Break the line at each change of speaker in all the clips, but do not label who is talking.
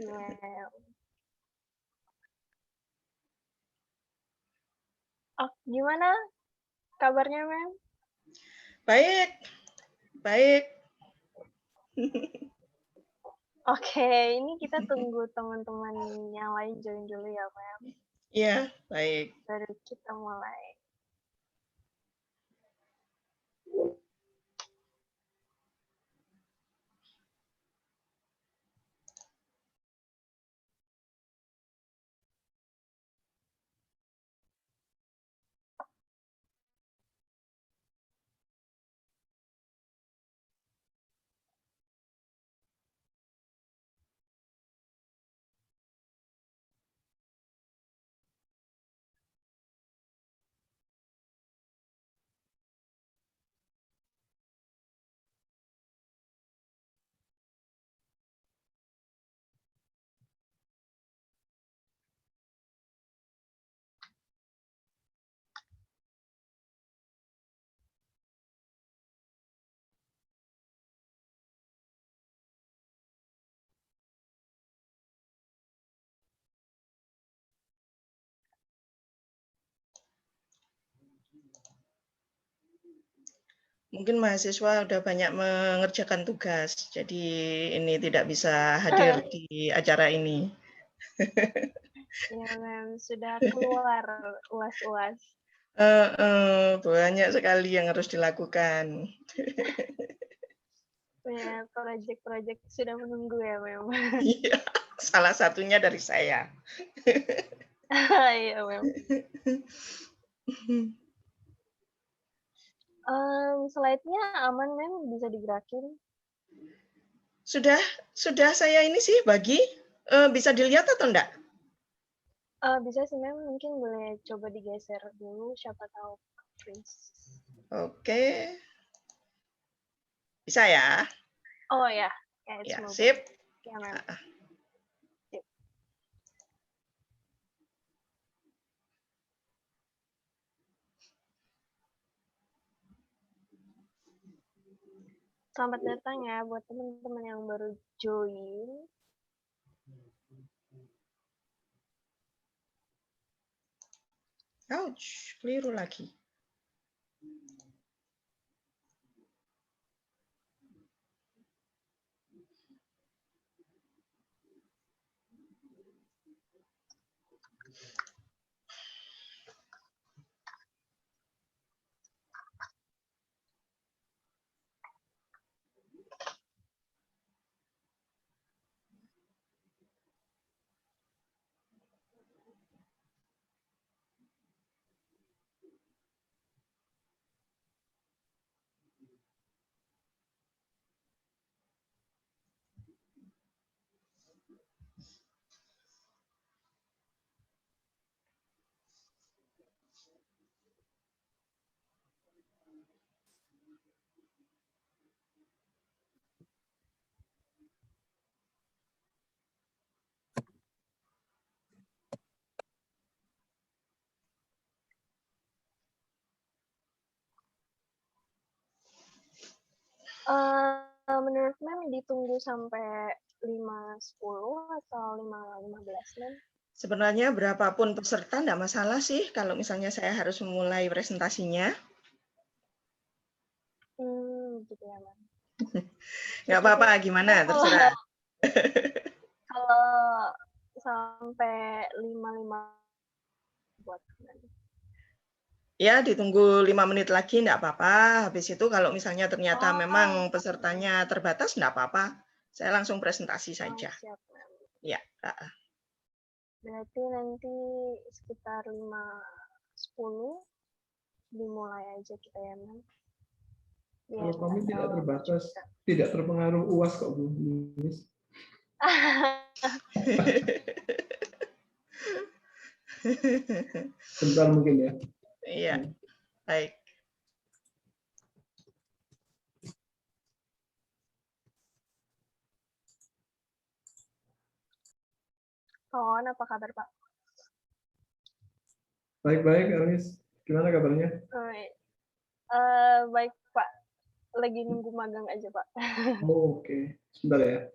Mem. Oh, gimana kabarnya, Mem?
Baik, baik.
Oke, ini kita tunggu teman-teman yang lain join dulu ya, Mem.
Iya, baik.
Baru kita mulai.
Mungkin mahasiswa udah banyak mengerjakan tugas, jadi ini tidak bisa hadir di acara ini.
Ya, Mem, sudah keluar uas-uas.
Banyak sekali yang harus dilakukan.
Ya, proyek-proyek sudah menunggu ya, Mem.
Iya, salah satunya dari saya.
Iya, Mem. Slide-nya aman, Mem, bisa digerakin.
Sudah saya ini sih bagi, bisa dilihat atau enggak?
Bisa sih, Mem, mungkin boleh coba digeser dulu, siapa tahu freeze.
Oke. Bisa ya?
Oh ya, it's
Ya,
moving.
sip.
Ya, Mem. Sip. Selamat datang ya buat teman-teman yang baru join.
Ouch, keliru lagi.
Menurut Mem ditunggu sampai 5.10 atau 5.15, Mem?
Sebenarnya berapapun peserta enggak masalah sih kalau misalnya saya harus memulai presentasinya.
Gitu ya, Mem.
Nggak apa-apa, gimana? Terserah.
Kalau sampai 5.5 buat Mem.
Ya, ditunggu 5 menit lagi, enggak apa-apa. Habis itu kalau misalnya ternyata memang pesertanya terbatas, enggak apa-apa. Saya langsung presentasi saja.
Siap, Mem.
Ya.
Berarti nanti sekitar 5.10 dimulai aja kita ya, Mem.
Kalau kami tidak terbatas, tidak terpengaruh UAS kok, Bu Lilis. Bentar mungkin ya.
Iya, baik.
Kawan, apa kabar, Pak?
Baik-baik, Alis. Gimana kabarnya?
Baik, Pak. Lagi nunggu magang aja, Pak.
Oh, oke. Sebentar ya.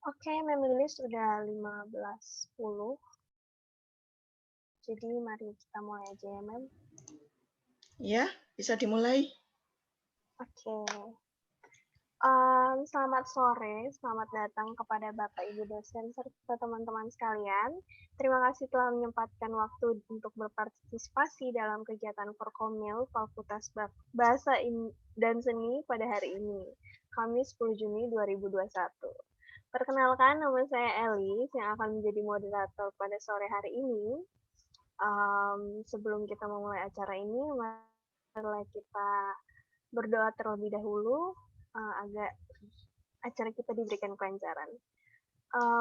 Oke, Mem Lilis udah 15.10. Jadi mari kita mulai aja ya, Mem.
Ya, bisa dimulai.
Oke. Selamat sore, selamat datang kepada Bapak Ibu dosen serta teman-teman sekalian. Terima kasih telah menyempatkan waktu untuk berpartisipasi dalam kegiatan Forkomil Fakultas Bahasa dan Seni pada hari ini, Kamis 10 Juni 2021. Perkenalkan, nama saya Elis yang akan menjadi moderator pada sore hari ini. Sebelum kita memulai acara ini, mari kita berdoa terlebih dahulu agar acara kita diberikan kelancaran.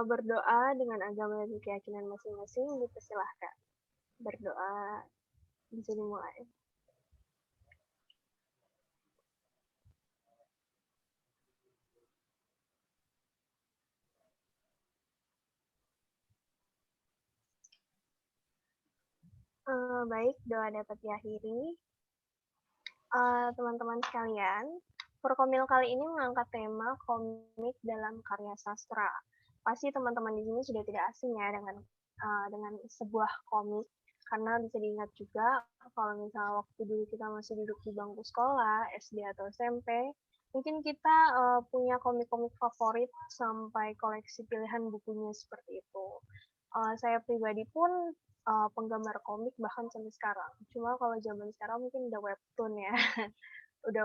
Berdoa dengan agama dan keyakinan masing-masing dipersilahkan. Berdoa bisa dimulai. Baik, doa dapat diakhiri. Teman-teman sekalian, Forkomil kali ini mengangkat tema komik dalam karya sastra. Pasti teman-teman di sini sudah tidak asing ya dengan sebuah komik, karena bisa diingat juga kalau misalnya waktu dulu kita masih duduk di bangku sekolah, SD atau SMP, mungkin kita punya komik-komik favorit sampai koleksi pilihan bukunya seperti itu. Saya pribadi pun penggemar komik bahkan sampai sekarang. Cuma kalau zaman sekarang mungkin udah webtoon ya, udah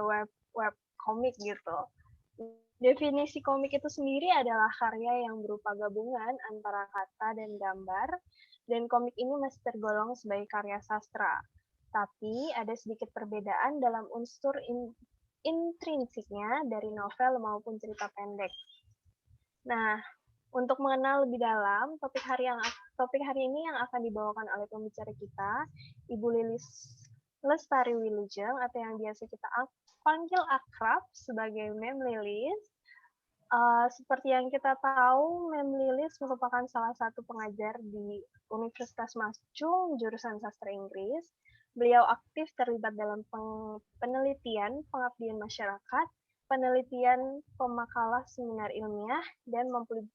web komik gitu. Definisi komik itu sendiri adalah karya yang berupa gabungan antara kata dan gambar, dan komik ini masih tergolong sebagai karya sastra. Tapi ada sedikit perbedaan dalam unsur intrinsiknya dari novel maupun cerita pendek. Nah, untuk mengenal lebih dalam topik hari ini yang akan dibawakan oleh pembicara kita, Ibu Lilis Lestari Wilujeng atau yang biasa kita panggil akrab sebagai Mem Lilis. Seperti yang kita tahu, Mem Lilis merupakan salah satu pengajar di Universitas Masjung jurusan Sastra Inggris. Beliau aktif terlibat dalam penelitian pengabdian masyarakat, penelitian pemakalah seminar ilmiah, dan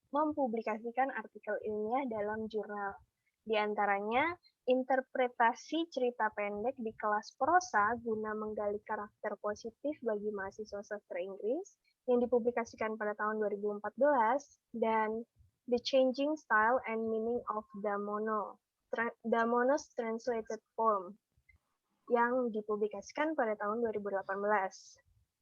mempublikasikan artikel ilmiah dalam jurnal. Di antaranya, interpretasi cerita pendek di kelas prosa guna menggali karakter positif bagi mahasiswa sastra Inggris yang dipublikasikan pada tahun 2014, dan The Changing Style and Meaning of Damono's Translated Form yang dipublikasikan pada tahun 2018.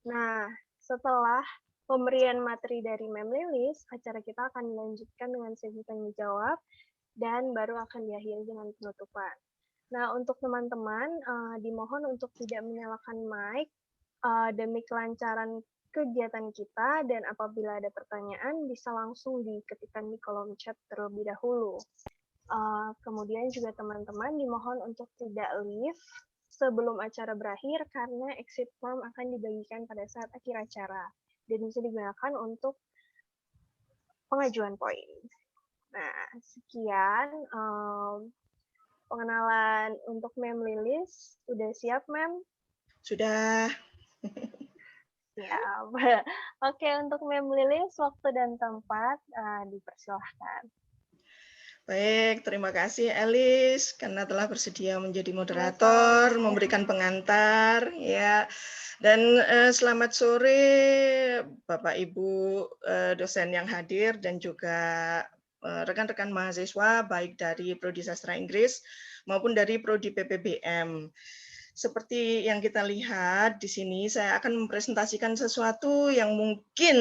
Nah, setelah pemberian materi dari Mem Lilis, acara kita akan dilanjutkan dengan sesi tanya jawab dan baru akan diakhiri dengan penutupan. Nah, untuk teman-teman, dimohon untuk tidak menyalakan mic demi kelancaran kegiatan kita, dan apabila ada pertanyaan bisa langsung diketikkan di kolom chat terlebih dahulu. Kemudian juga teman-teman dimohon untuk tidak leave sebelum acara berakhir karena exit form akan dibagikan pada saat akhir acara dan bisa digunakan untuk pengajuan poin. Nah, sekian pengenalan untuk Mem Lilis. Udah siap, Mem?
Sudah.
Siap. Oke, untuk Mem Lilis, waktu dan tempat dipersilahkan.
Baik, terima kasih Elis karena telah bersedia menjadi moderator, memberikan pengantar, ya. Dan selamat sore Bapak Ibu dosen yang hadir dan juga rekan-rekan mahasiswa baik dari Prodi Sastra Inggris maupun dari Prodi PPBM. Seperti yang kita lihat di sini, saya akan mempresentasikan sesuatu yang mungkin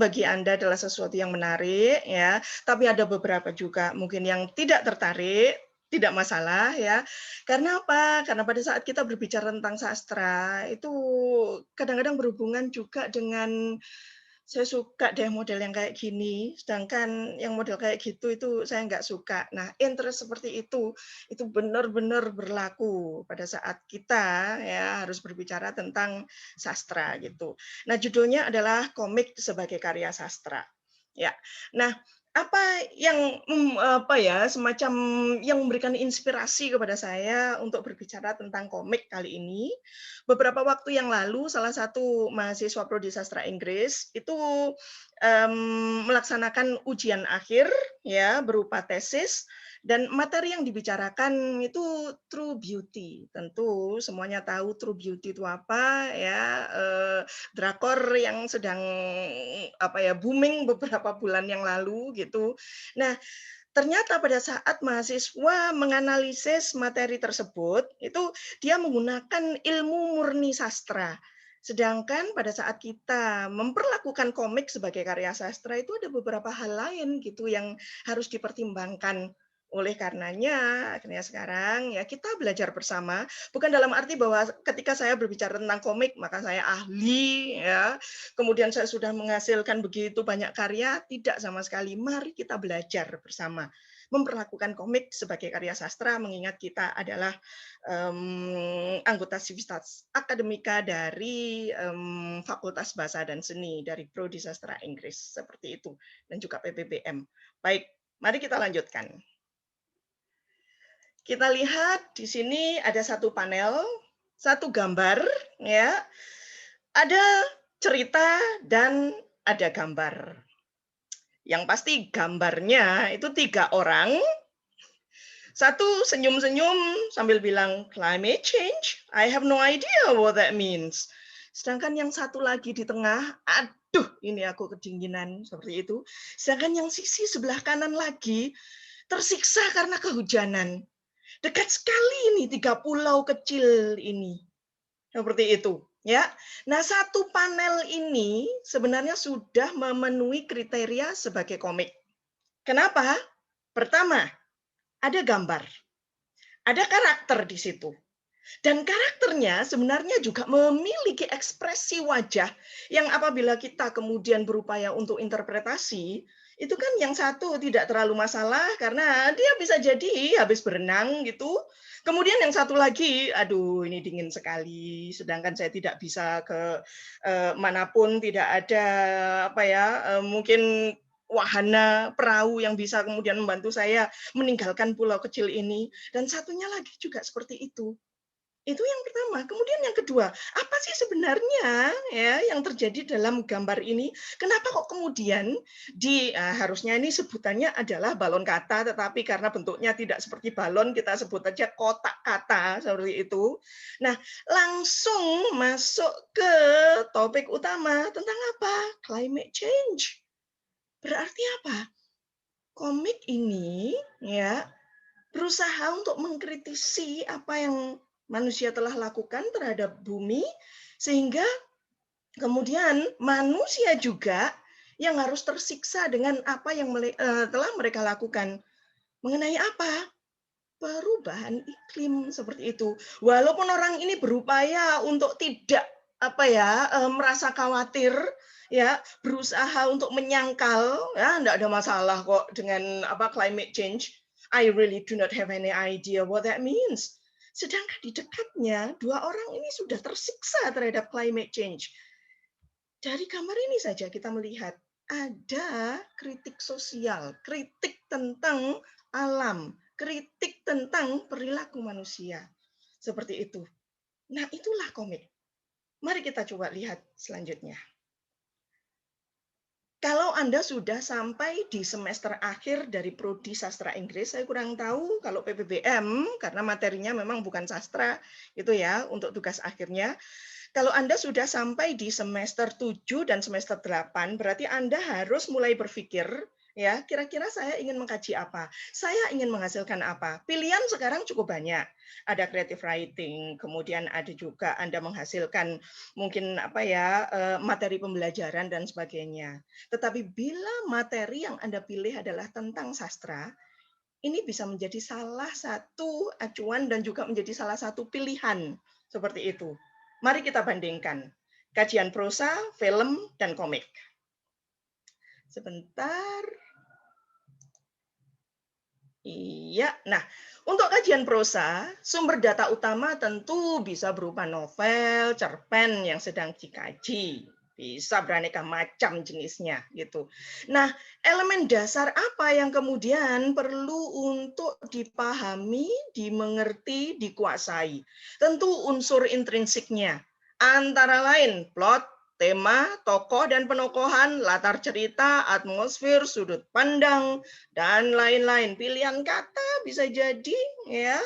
bagi Anda adalah sesuatu yang menarik, ya. Tapi ada beberapa juga mungkin yang tidak tertarik, tidak masalah, ya. Karena apa? Karena pada saat kita berbicara tentang sastra, itu kadang-kadang berhubungan juga dengan saya suka deh model yang kayak gini, sedangkan yang model kayak gitu itu saya nggak suka. Nah, interest seperti itu benar-benar berlaku pada saat kita ya harus berbicara tentang sastra gitu. Nah, judulnya adalah komik sebagai karya sastra. Ya. Nah, apa yang semacam yang memberikan inspirasi kepada saya untuk berbicara tentang komik kali ini? Beberapa waktu yang lalu, salah satu mahasiswa prodi sastra Inggris itu melaksanakan ujian akhir ya berupa tesis, dan materi yang dibicarakan itu true beauty. Tentu semuanya tahu true beauty itu apa ya, drakor yang sedang booming beberapa bulan yang lalu gitu. Nah, ternyata pada saat mahasiswa menganalisis materi tersebut, itu dia menggunakan ilmu murni sastra. Sedangkan pada saat kita memperlakukan komik sebagai karya sastra itu ada beberapa hal lain gitu yang harus dipertimbangkan. Oleh karenanya, akhirnya sekarang ya kita belajar bersama, bukan dalam arti bahwa ketika saya berbicara tentang komik maka saya ahli ya, kemudian saya sudah menghasilkan begitu banyak karya, tidak sama sekali. Mari kita belajar bersama memperlakukan komik sebagai karya sastra, mengingat kita adalah anggota Civitas Akademika dari Fakultas Bahasa dan Seni dari Prodi Sastra Inggris, seperti itu, dan juga PPBM. Baik, mari kita lanjutkan. Kita lihat di sini ada satu panel, satu gambar, ya. Ada cerita dan ada gambar. Yang pasti gambarnya itu 3 orang. Satu senyum-senyum sambil bilang, climate change? I have no idea what that means. Sedangkan yang satu lagi di tengah, aduh ini aku kedinginan, seperti itu. Sedangkan yang sisi sebelah kanan lagi, tersiksa karena kehujanan. Dekat sekali ini 3 pulau kecil ini. Seperti itu. Ya, nah satu panel ini sebenarnya sudah memenuhi kriteria sebagai komik. Kenapa? Pertama, ada gambar, ada karakter di situ. Dan karakternya sebenarnya juga memiliki ekspresi wajah yang apabila kita kemudian berupaya untuk interpretasi, itu kan yang satu tidak terlalu masalah karena dia bisa jadi habis berenang gitu. Kemudian yang satu lagi, aduh ini dingin sekali, sedangkan saya tidak bisa ke manapun, tidak ada mungkin wahana perahu yang bisa kemudian membantu saya meninggalkan pulau kecil ini. Dan satunya lagi juga seperti itu. Itu yang pertama. Kemudian yang kedua, apa sih sebenarnya ya yang terjadi dalam gambar ini? Kenapa kok kemudian harusnya ini sebutannya adalah balon kata, tetapi karena bentuknya tidak seperti balon, kita sebut aja kotak kata seperti itu. Nah, langsung masuk ke topik utama tentang apa? Climate change. Berarti apa? Komik ini ya berusaha untuk mengkritisi apa yang manusia telah lakukan terhadap bumi, sehingga kemudian manusia juga yang harus tersiksa dengan apa yang telah mereka lakukan. Mengenai apa? Perubahan iklim seperti itu. Walaupun orang ini berupaya untuk tidak merasa khawatir, ya berusaha untuk menyangkal, ya enggak ada masalah kok dengan climate change. I really do not have any idea what that means. Sedangkan di dekatnya, 2 orang ini sudah tersiksa terhadap climate change. Dari gambar ini saja kita melihat ada kritik sosial, kritik tentang alam, kritik tentang perilaku manusia. Seperti itu. Nah, itulah komik. Mari kita coba lihat selanjutnya. Kalau Anda sudah sampai di semester akhir dari Prodi Sastra Inggris, saya kurang tahu kalau PPBM, karena materinya memang bukan sastra, itu ya, untuk tugas akhirnya. Kalau Anda sudah sampai di semester 7 dan semester 8, berarti Anda harus mulai berpikir, ya, kira-kira saya ingin mengkaji apa? Saya ingin menghasilkan apa? Pilihan sekarang cukup banyak. Ada creative writing, kemudian ada juga Anda menghasilkan mungkin materi pembelajaran dan sebagainya. Tetapi bila materi yang Anda pilih adalah tentang sastra, ini bisa menjadi salah satu acuan dan juga menjadi salah satu pilihan seperti itu. Mari kita bandingkan kajian prosa, film, dan komik. Sebentar. Iya, nah untuk kajian prosa, sumber data utama tentu bisa berupa novel, cerpen yang sedang dikaji. bisa beraneka macam jenisnya gitu. Nah, elemen dasar apa yang kemudian perlu untuk dipahami, dimengerti, dikuasai? Tentu unsur intrinsiknya. Antara lain plot, tema, tokoh dan penokohan, latar cerita, atmosfer, sudut pandang, dan lain-lain. Pilihan kata bisa jadi ya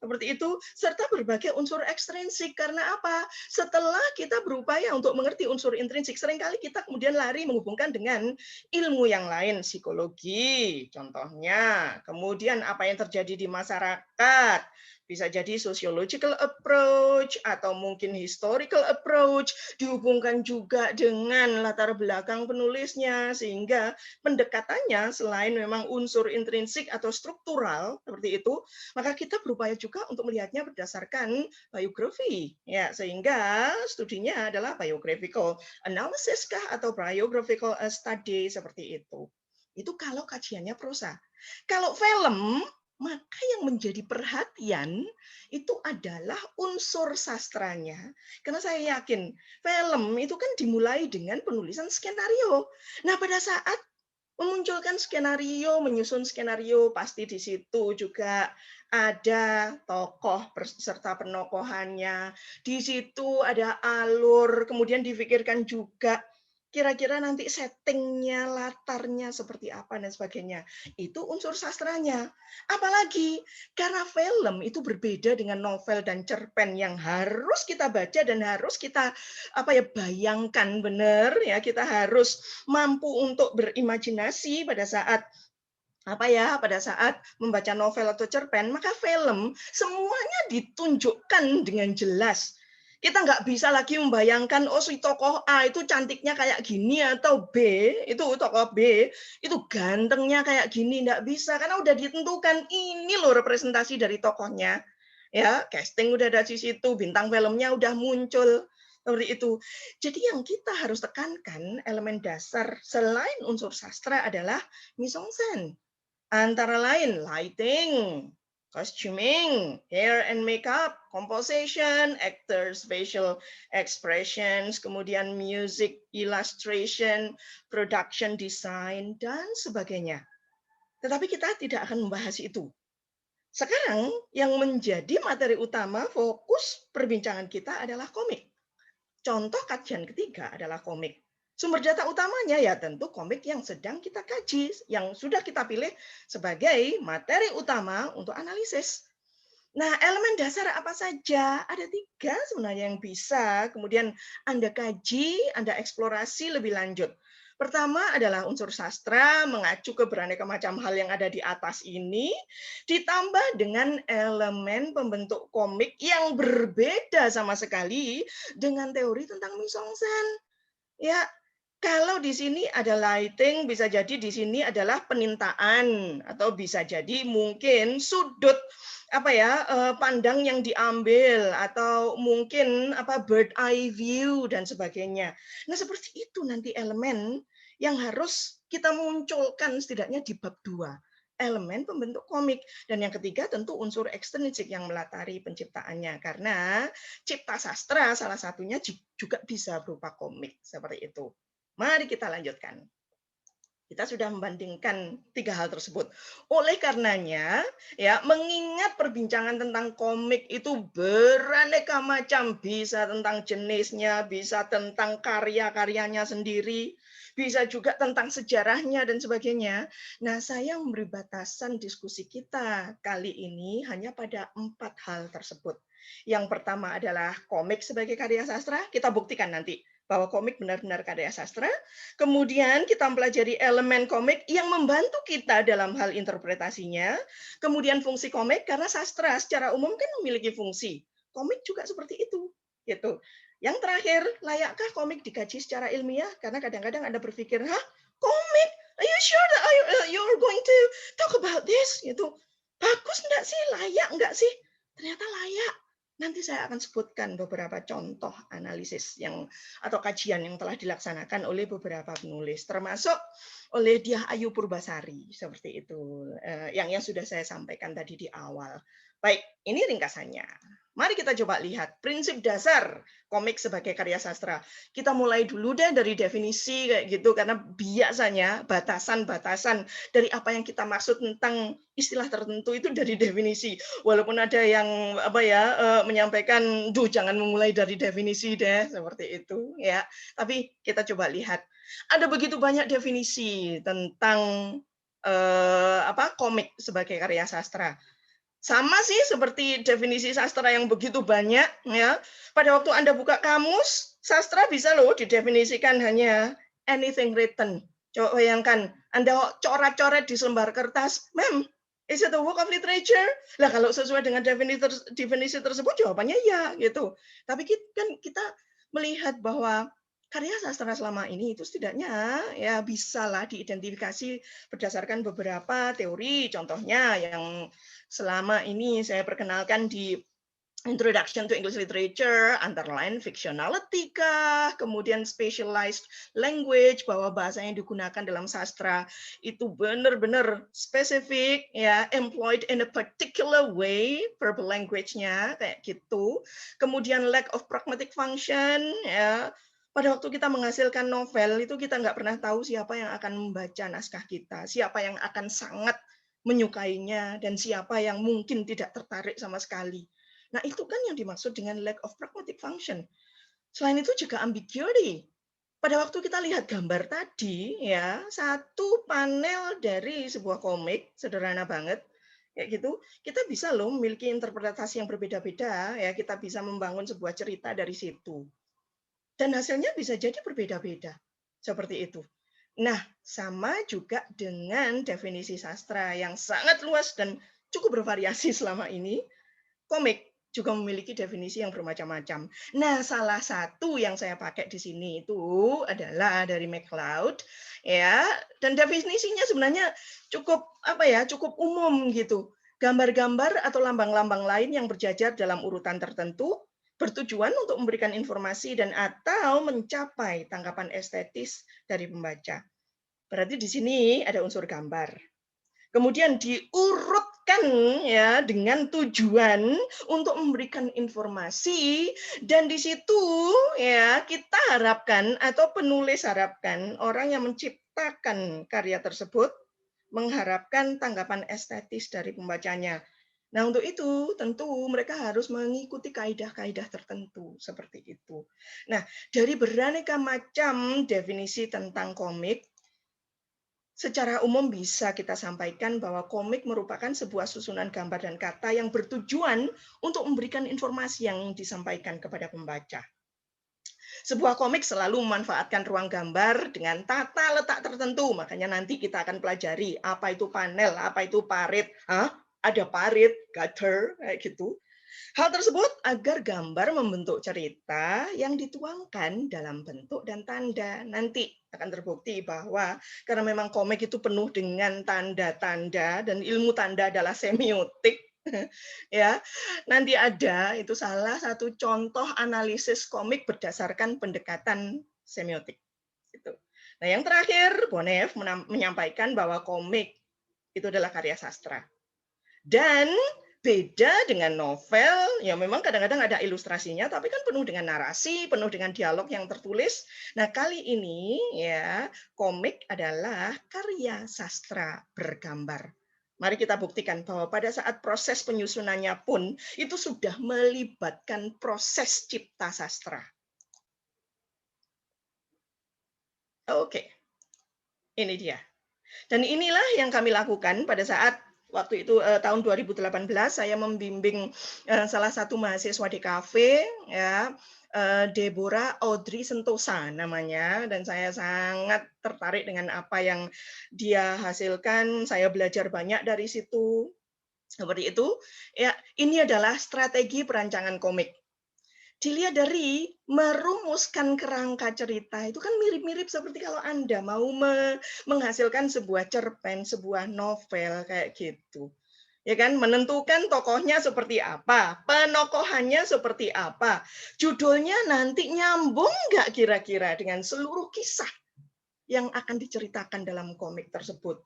seperti itu, serta berbagai unsur ekstrinsik. Karena apa? Setelah kita berupaya untuk mengerti unsur intrinsik, seringkali kita kemudian lari menghubungkan dengan ilmu yang lain, psikologi, contohnya. Kemudian apa yang terjadi di masyarakat, bisa jadi sociological approach atau mungkin historical approach, dihubungkan juga dengan latar belakang penulisnya, sehingga pendekatannya selain memang unsur intrinsik atau struktural seperti itu, maka kita berupaya juga untuk melihatnya berdasarkan biografi, ya, sehingga studinya adalah biographical analysis kah atau biographical study seperti itu. Itu kalau kajiannya prosa. Kalau film, maka yang menjadi perhatian itu adalah unsur sastranya. Karena saya yakin film itu kan dimulai dengan penulisan skenario. Nah, pada saat memunculkan skenario, menyusun skenario, pasti di situ juga ada tokoh serta penokohannya. Di situ ada alur, kemudian difikirkan juga kira-kira nanti settingnya, latarnya seperti apa dan sebagainya. Itu unsur sastranya. Apalagi karena film itu berbeda dengan novel dan cerpen yang harus kita baca dan harus kita bayangkan benar ya, kita harus mampu untuk berimajinasi pada saat pada saat membaca novel atau cerpen, maka film semuanya ditunjukkan dengan jelas. Kita nggak bisa lagi membayangkan, oh si tokoh A itu cantiknya kayak gini, atau B, itu tokoh B, itu gantengnya kayak gini. Nggak bisa, karena udah ditentukan, ini loh representasi dari tokohnya. Ya, casting udah ada di situ, bintang filmnya udah muncul. Seperti itu. Jadi yang kita harus tekankan, elemen dasar selain unsur sastra adalah mise en scène. Antara lain lighting, costuming, hair and makeup, composition, actors, facial expressions, kemudian music, illustration, production design, dan sebagainya. Tetapi kita tidak akan membahas itu. Sekarang yang menjadi materi utama fokus perbincangan kita adalah komik. Contoh kajian ketiga adalah komik. Sumber data utamanya ya tentu komik yang sedang kita kaji, yang sudah kita pilih sebagai materi utama untuk analisis. Nah, elemen dasar apa saja? Ada 3 sebenarnya yang bisa kemudian Anda kaji, Anda eksplorasi lebih lanjut. Pertama adalah unsur sastra, mengacu ke beraneka macam hal yang ada di atas ini, ditambah dengan elemen pembentuk komik yang berbeda sama sekali dengan teori tentang mise en scène. Ya, kalau di sini ada lighting, bisa jadi di sini adalah penintaan, atau bisa jadi mungkin sudut pandang yang diambil, atau mungkin bird eye view dan sebagainya. Nah, seperti itu nanti elemen yang harus kita munculkan setidaknya di bab 2. Elemen pembentuk komik. Dan yang ketiga tentu unsur ekstrinsik yang melatari penciptaannya. Karena cipta sastra salah satunya juga bisa berupa komik. Seperti itu. Mari kita lanjutkan. Kita sudah membandingkan 3 hal tersebut. Oleh karenanya, ya, mengingat perbincangan tentang komik itu beraneka macam, bisa tentang jenisnya, bisa tentang karya-karyanya sendiri, bisa juga tentang sejarahnya dan sebagainya. Nah, saya memberi batasan diskusi kita kali ini hanya pada 4 hal tersebut. Yang pertama adalah komik sebagai karya sastra, kita buktikan nanti bahwa komik benar-benar karya sastra. Kemudian kita mempelajari elemen komik yang membantu kita dalam hal interpretasinya. Kemudian fungsi komik, karena sastra secara umum kan memiliki fungsi. Komik juga seperti itu. Gitu. Yang terakhir, layakkah komik dikaji secara ilmiah? Karena kadang-kadang Anda berpikir, hah, komik? Are you sure that you're going to talk about this? Gitu. Bagus enggak sih? Layak enggak sih? Ternyata layak. Nanti saya akan sebutkan beberapa contoh analisis atau kajian yang telah dilaksanakan oleh beberapa penulis, termasuk oleh Diah Ayu Purbasari, seperti itu, yang sudah saya sampaikan tadi di awal. Baik, ini ringkasannya. Mari kita coba lihat prinsip dasar komik sebagai karya sastra. Kita mulai dulu deh dari definisi kayak gitu, karena biasanya batasan-batasan dari apa yang kita maksud tentang istilah tertentu itu dari definisi. Walaupun ada yang menyampaikan, duh jangan memulai dari definisi deh, seperti itu ya. Tapi kita coba lihat, ada begitu banyak definisi tentang komik sebagai karya sastra. Sama sih seperti definisi sastra yang begitu banyak ya. Pada waktu Anda buka kamus, sastra bisa loh didefinisikan hanya anything written. Coba bayangkan, Anda coret-coret di selembar kertas, "Ma'am, is it a work of literature?" Lah kalau sesuai dengan definisi tersebut jawabannya ya gitu. Tapi kita melihat bahwa karya sastra selama ini itu setidaknya ya bisalah diidentifikasi berdasarkan beberapa teori. Contohnya yang selama ini saya perkenalkan di Introduction to English Literature, antara lain fictionality kah, kemudian specialized language, bahwa bahasa yang digunakan dalam sastra itu benar-benar spesifik, ya, employed in a particular way, verbal language-nya, kayak gitu. Kemudian lack of pragmatic function, ya. Pada waktu kita menghasilkan novel, itu kita nggak pernah tahu siapa yang akan membaca naskah kita, siapa yang akan sangat menyukainya, dan siapa yang mungkin tidak tertarik sama sekali. Nah, itu kan yang dimaksud dengan lack of pragmatic function. Selain itu juga ambiguity. Pada waktu kita lihat gambar tadi, ya, satu panel dari sebuah komik, sederhana banget, kayak gitu, kita bisa loh memiliki interpretasi yang berbeda-beda, ya, kita bisa membangun sebuah cerita dari situ. Dan hasilnya bisa jadi berbeda-beda, seperti itu. Nah, sama juga dengan definisi sastra yang sangat luas dan cukup bervariasi selama ini, komik juga memiliki definisi yang bermacam-macam. Nah, salah satu yang saya pakai di sini itu adalah dari MacLeod, ya. Dan definisinya sebenarnya cukup cukup umum gitu. Gambar-gambar atau lambang-lambang lain yang berjajar dalam urutan tertentu bertujuan untuk memberikan informasi dan atau mencapai tanggapan estetis dari pembaca. Berarti di sini ada unsur gambar. Kemudian diurutkan ya dengan tujuan untuk memberikan informasi, dan di situ ya kita harapkan atau penulis harapkan, orang yang menciptakan karya tersebut mengharapkan tanggapan estetis dari pembacanya. Nah, untuk itu tentu mereka harus mengikuti kaidah-kaidah tertentu seperti itu. Nah, dari beraneka macam definisi tentang komik, secara umum bisa kita sampaikan bahwa komik merupakan sebuah susunan gambar dan kata yang bertujuan untuk memberikan informasi yang disampaikan kepada pembaca. Sebuah komik selalu memanfaatkan ruang gambar dengan tata letak tertentu, makanya nanti kita akan pelajari apa itu panel, apa itu parit, ada parit, gutter, kayak gitu. Hal tersebut agar gambar membentuk cerita yang dituangkan dalam bentuk dan tanda. Nanti akan terbukti bahwa karena memang komik itu penuh dengan tanda-tanda dan ilmu tanda adalah semiotik, ya. Nanti ada itu salah satu contoh analisis komik berdasarkan pendekatan semiotik. Gitu. Nah, yang terakhir, Bonev menyampaikan bahwa komik itu adalah karya sastra. Dan beda dengan novel, ya memang kadang-kadang ada ilustrasinya, tapi kan penuh dengan narasi, penuh dengan dialog yang tertulis. Nah, kali ini ya komik adalah karya sastra bergambar. Mari kita buktikan bahwa pada saat proses penyusunannya pun itu sudah melibatkan proses cipta sastra. Oke, ini dia. Dan inilah yang kami lakukan pada saat waktu itu tahun 2018 saya membimbing salah satu mahasiswa di kafe, ya, Deborah Audrey Sentosa namanya, dan saya sangat tertarik dengan apa yang dia hasilkan. Saya belajar banyak dari situ. Seperti itu. Ya, ini adalah strategi perancangan komik. Dilihat dari merumuskan kerangka cerita, itu kan mirip-mirip seperti kalau Anda mau menghasilkan sebuah cerpen, sebuah novel, kayak gitu. Ya kan, menentukan tokohnya seperti apa, penokohannya seperti apa, judulnya nanti nyambung nggak kira-kira dengan seluruh kisah yang akan diceritakan dalam komik tersebut.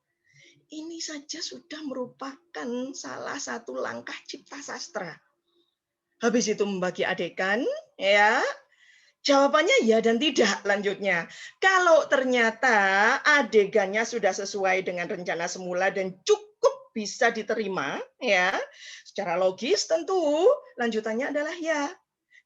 Ini saja sudah merupakan salah satu langkah cipta sastra. Habis itu membagi adegan, ya. Jawabannya ya dan tidak lanjutnya. Kalau ternyata adegannya sudah sesuai dengan rencana semula dan cukup bisa diterima, ya, secara logis tentu lanjutannya adalah ya.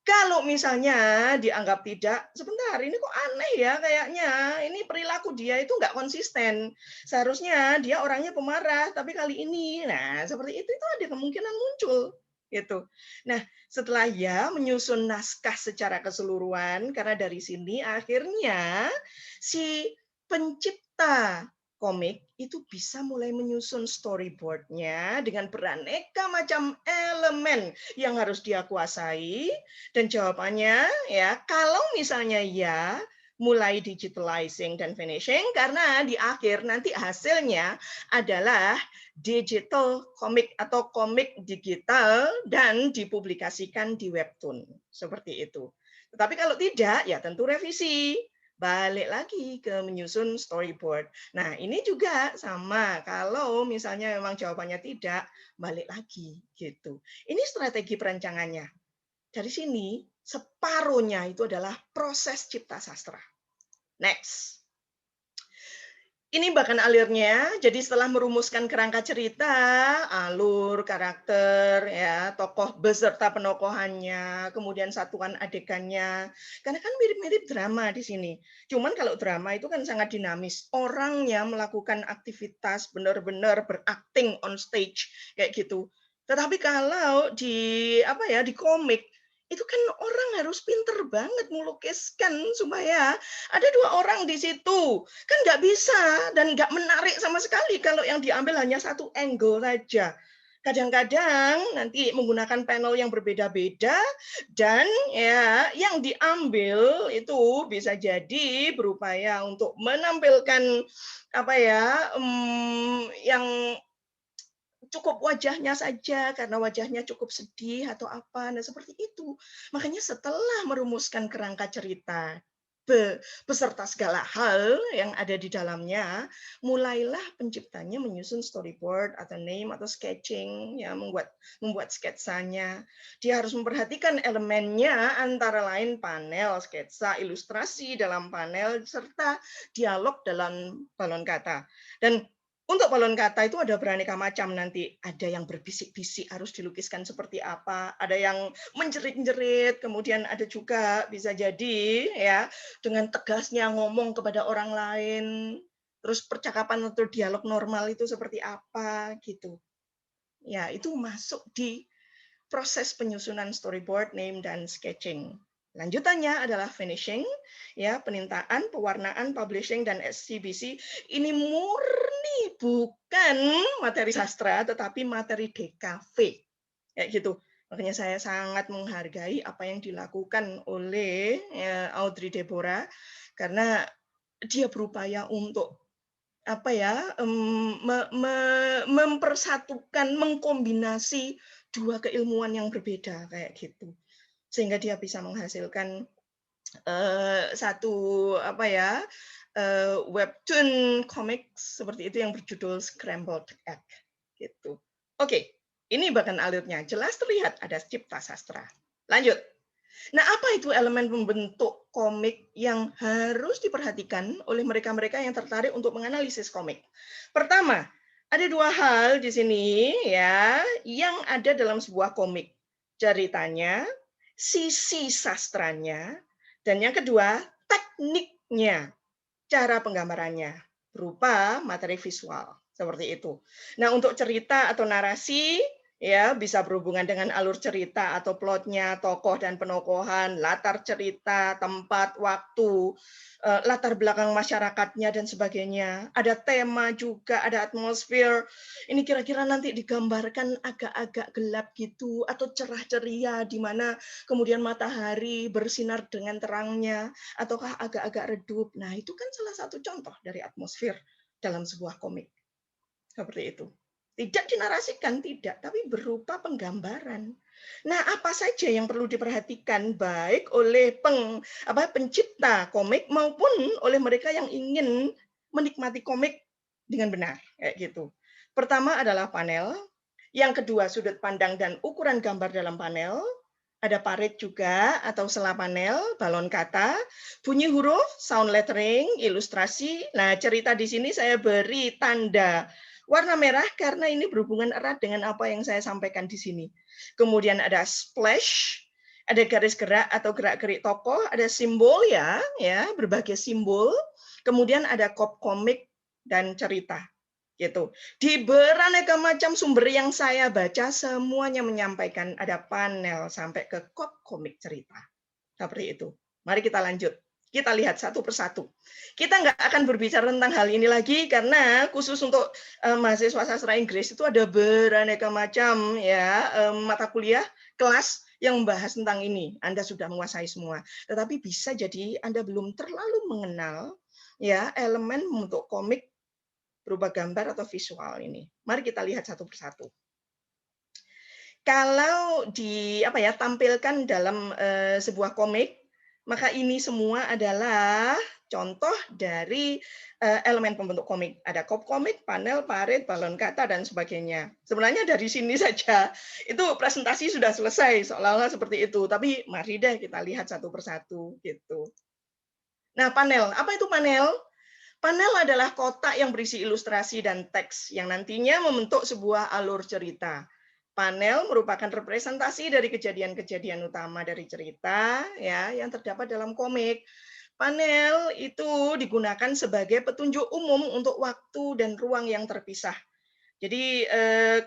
Kalau misalnya dianggap tidak, sebentar, ini kok aneh ya kayaknya, ini perilaku dia itu nggak konsisten. Seharusnya dia orangnya pemarah, tapi kali ini, nah seperti itu ada kemungkinan muncul. Gitu. Nah, setelah ya menyusun naskah secara keseluruhan, karena dari sini akhirnya si pencipta komik itu bisa mulai menyusun storyboard-nya dengan beraneka macam elemen yang harus dia kuasai. Dan jawabannya ya, kalau misalnya ya, mulai digitalizing dan finishing, karena di akhir nanti hasilnya adalah digital komik atau komik digital dan dipublikasikan di webtoon. Seperti itu. Tetapi kalau tidak, ya tentu revisi. Balik lagi ke menyusun storyboard. Nah, ini juga sama. Kalau misalnya memang jawabannya tidak, balik lagi gitu. Ini strategi perancangannya. Dari sini, separuhnya itu adalah proses cipta sastra. Next. Ini bahkan alurnya, jadi setelah merumuskan kerangka cerita, alur, karakter, ya, tokoh beserta penokohannya, kemudian satuan adegannya, karena kan mirip-mirip drama di sini. Cuman kalau drama itu kan sangat dinamis, orangnya melakukan aktivitas benar-benar berakting on stage kayak gitu. Tetapi kalau di di komik itu kan orang harus pinter banget melukiskan supaya ada dua orang di situ. Kan nggak bisa dan nggak menarik sama sekali kalau yang diambil hanya satu angle saja. Kadang-kadang nanti menggunakan panel yang berbeda-beda dan ya yang diambil itu bisa jadi berupaya untuk menampilkan yang cukup wajahnya saja karena wajahnya cukup sedih atau apa. Nah, seperti itu. Makanya setelah merumuskan kerangka cerita beserta segala hal yang ada di dalamnya, mulailah penciptanya menyusun storyboard atau name atau sketching, ya membuat sketsanya. Dia harus memperhatikan elemennya antara lain panel, sketsa, ilustrasi dalam panel serta dialog dalam balon kata. Dan untuk balon kata itu ada beraneka macam nanti. Ada yang berbisik-bisik harus dilukiskan seperti apa, ada yang menjerit-jerit, kemudian ada juga bisa jadi ya dengan tegasnya ngomong kepada orang lain, terus percakapan atau dialog normal itu seperti apa gitu. Ya, itu masuk di proses penyusunan storyboard, name dan sketching. Lanjutannya adalah finishing, ya, penintaan, pewarnaan, publishing dan eksibisi. Ini murni bukan materi sastra, tetapi materi DKV, kayak gitu. Makanya saya sangat menghargai apa yang dilakukan oleh Audrey Deborah karena dia berupaya untuk mempersatukan, mengkombinasi dua keilmuan yang berbeda kayak gitu, sehingga dia bisa menghasilkan satu webtoon komik seperti itu yang berjudul Scrambled Egg gitu. Oke, ini bahkan alurnya jelas terlihat ada cipta sastra. Lanjut. Nah, apa itu elemen pembentuk komik yang harus diperhatikan oleh mereka-mereka yang tertarik untuk menganalisis komik? Pertama, ada dua hal di sini ya yang ada dalam sebuah komik. Ceritanya, sisi sastranya, dan yang kedua, tekniknya, cara penggambarannya berupa materi visual seperti itu. Nah, untuk cerita atau narasi ya bisa berhubungan dengan alur cerita atau plotnya, tokoh dan penokohan, latar cerita, tempat, waktu, latar belakang masyarakatnya dan sebagainya. Ada tema juga, ada atmosfer. Ini kira-kira nanti digambarkan agak-agak gelap gitu atau cerah ceria di mana kemudian matahari bersinar dengan terangnya ataukah agak-agak redup. Nah, itu kan salah satu contoh dari atmosfer dalam sebuah komik. Seperti itu. Tidak dinarasikan, tidak, tapi berupa penggambaran. Nah, apa saja yang perlu diperhatikan baik oleh pencipta komik maupun oleh mereka yang ingin menikmati komik dengan benar, kayak gitu. Pertama adalah panel, yang kedua sudut pandang dan ukuran gambar dalam panel, ada parit juga atau sela panel, balon kata, bunyi huruf, sound lettering, ilustrasi. Nah, cerita di sini saya beri tanda warna merah karena ini berhubungan erat dengan apa yang saya sampaikan di sini. Kemudian ada splash, ada garis gerak atau gerak-gerik tokoh, ada simbol ya, berbagai simbol. Kemudian ada komik dan cerita. Gitu. Di beraneka macam sumber yang saya baca, semuanya menyampaikan ada panel sampai ke komik cerita. Seperti itu. Mari kita lanjut. Kita lihat satu persatu. Kita nggak akan berbicara tentang hal ini lagi karena khusus untuk mahasiswa sastra Inggris itu ada beraneka macam ya mata kuliah, kelas yang membahas tentang ini. Anda sudah menguasai semua. Tetapi bisa jadi Anda belum terlalu mengenal ya elemen untuk komik berupa gambar atau visual ini. Mari kita lihat satu persatu. Kalau tampilkan dalam sebuah komik, maka ini semua adalah contoh dari elemen pembentuk komik. Ada komik, panel, parit, balon kata, dan sebagainya. Sebenarnya dari sini saja, itu presentasi sudah selesai, seolah-olah seperti itu. Tapi mari deh kita lihat satu persatu. Gitu. Nah, panel. Apa itu panel? Panel adalah kotak yang berisi ilustrasi dan teks yang nantinya membentuk sebuah alur cerita. Panel merupakan representasi dari kejadian-kejadian utama dari cerita ya yang terdapat dalam komik. Panel itu digunakan sebagai petunjuk umum untuk waktu dan ruang yang terpisah. Jadi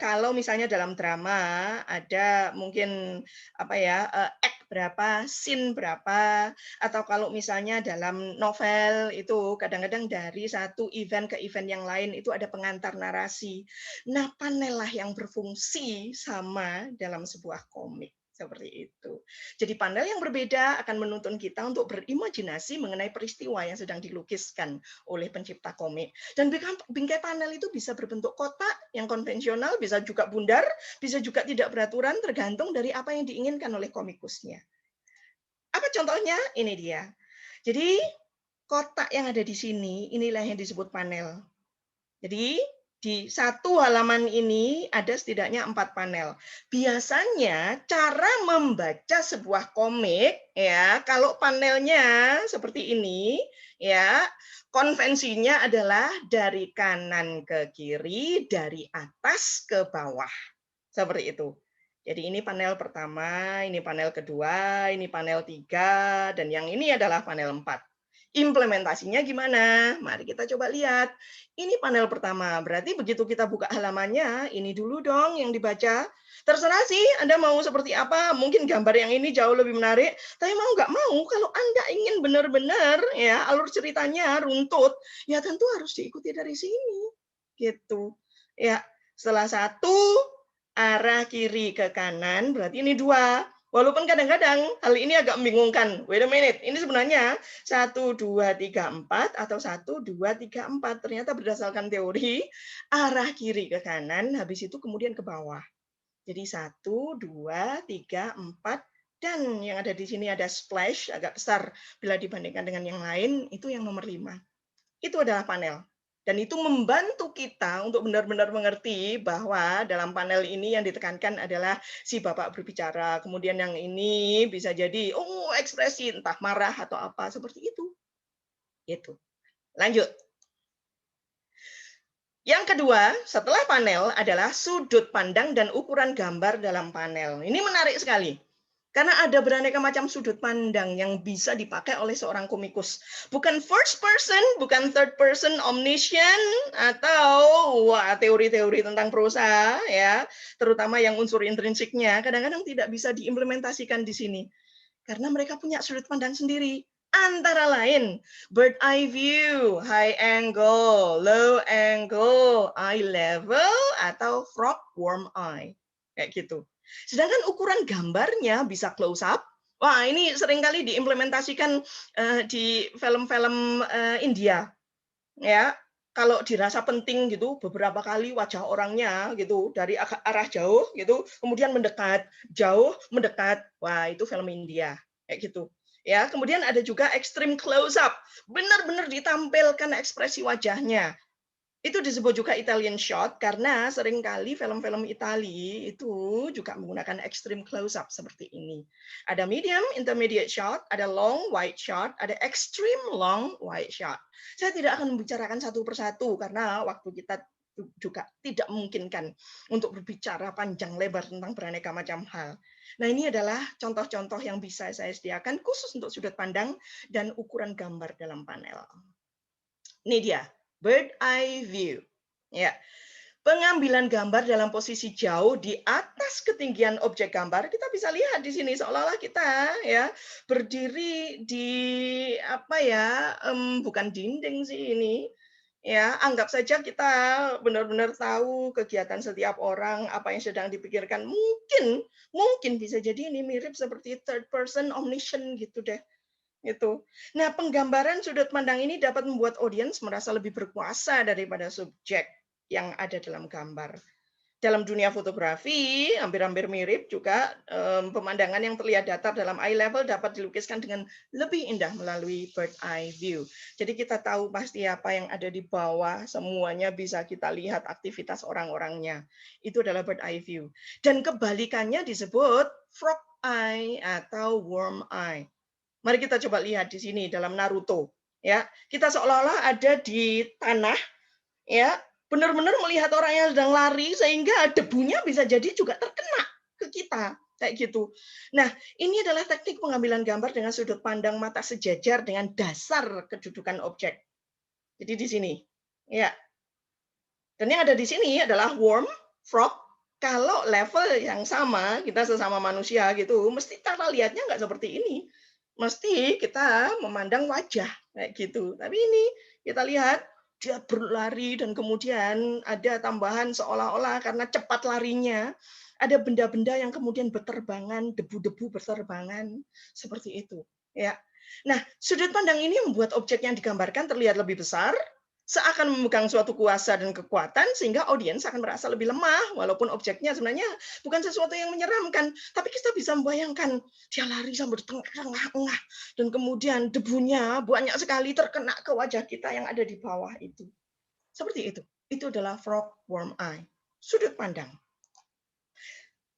kalau misalnya dalam drama ada mungkin act berapa, scene berapa, atau kalau misalnya dalam novel itu kadang-kadang dari satu event ke event yang lain itu ada pengantar narasi. Nah, panel lah yang berfungsi sama dalam sebuah komik. Seperti itu. Jadi panel yang berbeda akan menuntun kita untuk berimajinasi mengenai peristiwa yang sedang dilukiskan oleh pencipta komik. Dan bingkai panel itu bisa berbentuk kotak yang konvensional, bisa juga bundar, bisa juga tidak beraturan, tergantung dari apa yang diinginkan oleh komikusnya. Apa contohnya? Ini dia. Jadi kotak yang ada di sini, inilah yang disebut panel. Jadi di satu halaman ini ada setidaknya 4 panel. Biasanya cara membaca sebuah komik ya, kalau panelnya seperti ini ya, konvensinya adalah dari kanan ke kiri, dari atas ke bawah. Seperti itu. Jadi ini panel pertama, ini panel kedua, ini panel 3, dan yang ini adalah panel 4. Implementasinya gimana? Mari kita coba lihat. Ini panel pertama, berarti begitu kita buka halamannya, ini dulu dong yang dibaca. Terserah sih Anda mau seperti apa, mungkin gambar yang ini jauh lebih menarik, tapi mau nggak mau, kalau Anda ingin benar-benar ya alur ceritanya runtut, ya tentu harus diikuti dari sini. Gitu. Ya, setelah 1, arah kiri ke kanan, berarti ini 2. Walaupun kadang-kadang hal ini agak membingungkan. Wait a minute, ini sebenarnya 1, 2, 3, 4 atau 1, 2, 3, 4. Ternyata berdasarkan teori, arah kiri ke kanan, habis itu kemudian ke bawah. Jadi 1, 2, 3, 4, dan yang ada di sini ada splash, agak besar bila dibandingkan dengan yang lain, itu yang nomor 5. Itu adalah panel. Dan itu membantu kita untuk benar-benar mengerti bahwa dalam panel ini yang ditekankan adalah si bapak berbicara. Kemudian yang ini bisa jadi, ekspresi entah marah atau apa, seperti itu. Gitu. Lanjut. Yang kedua, setelah panel adalah sudut pandang dan ukuran gambar dalam panel. Ini menarik sekali. Karena ada beraneka macam sudut pandang yang bisa dipakai oleh seorang komikus. Bukan first person, bukan third person omniscient, atau teori-teori tentang prosa, ya, terutama yang unsur intrinsiknya, kadang-kadang tidak bisa diimplementasikan di sini. Karena mereka punya sudut pandang sendiri. Antara lain, bird eye view, high angle, low angle, eye level, atau frog worm eye. Kayak gitu. Sedangkan ukuran gambarnya bisa close up. Wah, ini seringkali diimplementasikan di film-film India. Ya, kalau dirasa penting gitu, beberapa kali wajah orangnya gitu dari arah jauh gitu, kemudian mendekat, jauh, mendekat. Wah, itu film India. Kayak gitu. Ya, kemudian ada juga extreme close up. Benar-benar ditampilkan ekspresi wajahnya. Itu disebut juga Italian shot karena seringkali film-film Itali itu juga menggunakan extreme close-up seperti ini. Ada medium, intermediate shot, ada long wide shot, ada extreme long wide shot. Saya tidak akan membicarakan satu persatu karena waktu kita juga tidak memungkinkan untuk berbicara panjang lebar tentang beraneka macam hal. Nah, ini adalah contoh-contoh yang bisa saya sediakan khusus untuk sudut pandang dan ukuran gambar dalam panel. Ini dia, bird eye view. Ya. Pengambilan gambar dalam posisi jauh di atas ketinggian objek gambar, kita bisa lihat di sini seolah-olah kita ya berdiri di apa ya, bukan dinding sih ini. Ya, anggap saja kita benar-benar tahu kegiatan setiap orang, apa yang sedang dipikirkan. Mungkin bisa jadi ini mirip seperti third person omniscient gitu deh. Gitu. Nah, penggambaran sudut pandang ini dapat membuat audiens merasa lebih berkuasa daripada subjek yang ada dalam gambar. Dalam dunia fotografi, hampir-hampir mirip juga pemandangan yang terlihat datar dalam eye level dapat dilukiskan dengan lebih indah melalui bird eye view. Jadi kita tahu pasti apa yang ada di bawah, semuanya bisa kita lihat aktivitas orang-orangnya. Itu adalah bird eye view. Dan kebalikannya disebut frog eye atau worm eye. Mari kita coba lihat di sini dalam Naruto, ya. Kita seolah-olah ada di tanah, ya, benar-benar melihat orang yang sedang lari sehingga debunya bisa jadi juga terkena ke kita, kayak gitu. Nah, ini adalah teknik pengambilan gambar dengan sudut pandang mata sejajar dengan dasar kedudukan objek. Jadi di sini, ya. Dan yang ada di sini adalah worm, frog. Kalau level yang sama, kita sesama manusia gitu, mesti cara lihatnya nggak seperti ini. Mesti kita memandang wajah kayak gitu. Tapi ini kita lihat dia berlari dan kemudian ada tambahan seolah-olah karena cepat larinya ada benda-benda yang kemudian berterbangan, debu-debu berterbangan seperti itu, ya. Nah, sudut pandang ini membuat objek yang digambarkan terlihat lebih besar, seakan memegang suatu kuasa dan kekuatan sehingga audiens akan merasa lebih lemah walaupun objeknya sebenarnya bukan sesuatu yang menyeramkan, tapi kita bisa membayangkan dia lari sampai di tengah-tengah dan kemudian debunya banyak sekali terkena ke wajah kita yang ada di bawah itu. Seperti itu. Itu adalah frog worm eye. Sudut pandang.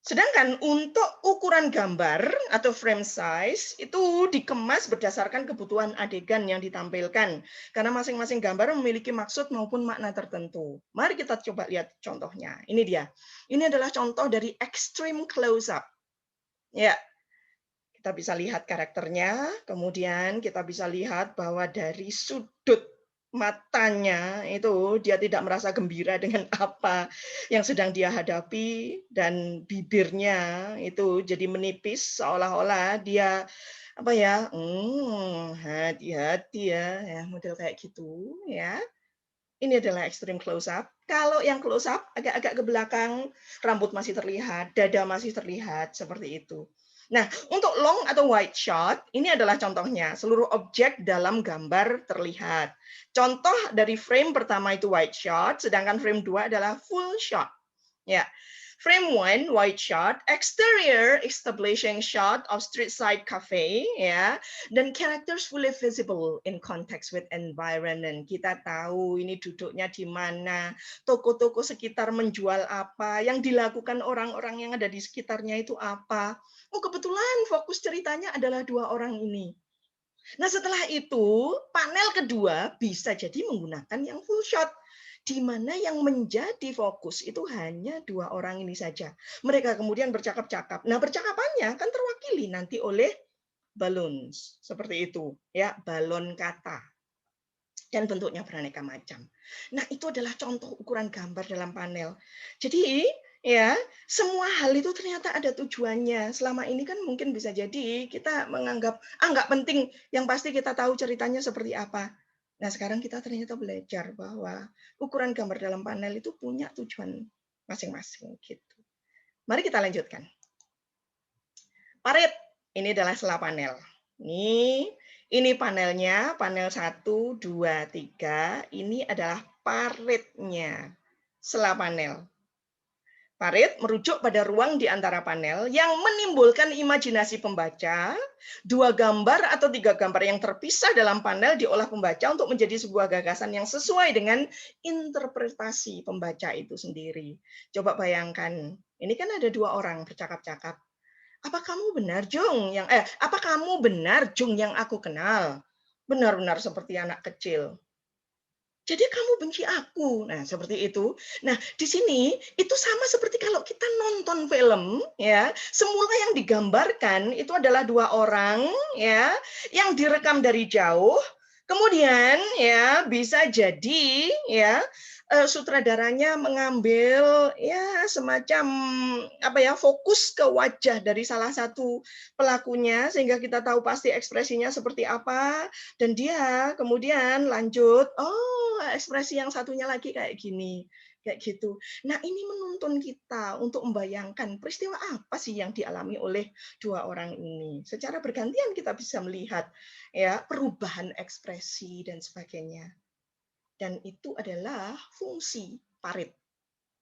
Sedangkan untuk ukuran gambar atau frame size itu dikemas berdasarkan kebutuhan adegan yang ditampilkan. Karena masing-masing gambar memiliki maksud maupun makna tertentu. Mari kita coba lihat contohnya. Ini dia. Ini adalah contoh dari extreme close-up. Ya, kita bisa lihat karakternya, kemudian kita bisa lihat bahwa dari sudut matanya itu dia tidak merasa gembira dengan apa yang sedang dia hadapi dan bibirnya itu jadi menipis seolah-olah dia apa ya hati-hati ya model kayak gitu ya. Ini adalah extreme close up. Kalau yang close up agak-agak ke belakang, rambut masih terlihat, dada masih terlihat seperti itu. Nah, untuk long atau wide shot, ini adalah contohnya. Seluruh objek dalam gambar terlihat. Contoh dari frame pertama itu wide shot, sedangkan frame 2 adalah full shot. Ya. Frame 1, wide shot, exterior establishing shot of street side cafe, ya, dan characters fully visible in context with environment. Kita tahu ini duduknya di mana, toko-toko sekitar menjual apa, yang dilakukan orang-orang yang ada di sekitarnya itu apa. Oh, kebetulan fokus ceritanya adalah dua orang ini. Nah, setelah itu, panel kedua bisa jadi menggunakan yang full shot, di mana yang menjadi fokus itu hanya dua orang ini saja. Mereka kemudian bercakap-cakap. Nah, percakapannya kan terwakili nanti oleh balloons. Seperti itu, ya, balon kata. Dan bentuknya beraneka macam. Nah, itu adalah contoh ukuran gambar dalam panel. Jadi, ya, semua hal itu ternyata ada tujuannya. Selama ini kan mungkin bisa jadi kita menganggap nggak penting, yang pasti kita tahu ceritanya seperti apa. Nah, sekarang kita ternyata belajar bahwa ukuran gambar dalam panel itu punya tujuan masing-masing gitu. Mari kita lanjutkan. Parit, ini adalah sela panel. Ini panelnya, panel 1, 2, 3. Ini adalah paritnya, sela panel. Parit merujuk pada ruang di antara panel yang menimbulkan imajinasi pembaca. 2 gambar atau 3 gambar yang terpisah dalam panel diolah pembaca untuk menjadi sebuah gagasan yang sesuai dengan interpretasi pembaca itu sendiri. Coba bayangkan, ini kan ada 2 orang bercakap-cakap. Apa kamu benar, Jung? Apa kamu benar, Jung yang aku kenal? Benar-benar seperti anak kecil. Jadi kamu benci aku. Nah, seperti itu. Nah, di sini itu sama seperti kalau kita nonton film, ya. Semula yang digambarkan itu adalah 2 orang, ya, yang direkam dari jauh. Kemudian, ya, bisa jadi, ya, sutradaranya mengambil, ya, semacam apa ya, fokus ke wajah dari salah satu pelakunya sehingga kita tahu pasti ekspresinya seperti apa. Dan dia kemudian lanjut, oh ekspresi yang satunya lagi kayak gini, kayak gitu. Nah ini menuntun kita untuk membayangkan peristiwa apa sih yang dialami oleh 2 orang ini. Secara bergantian kita bisa melihat ya perubahan ekspresi dan sebagainya. Dan itu adalah fungsi parit.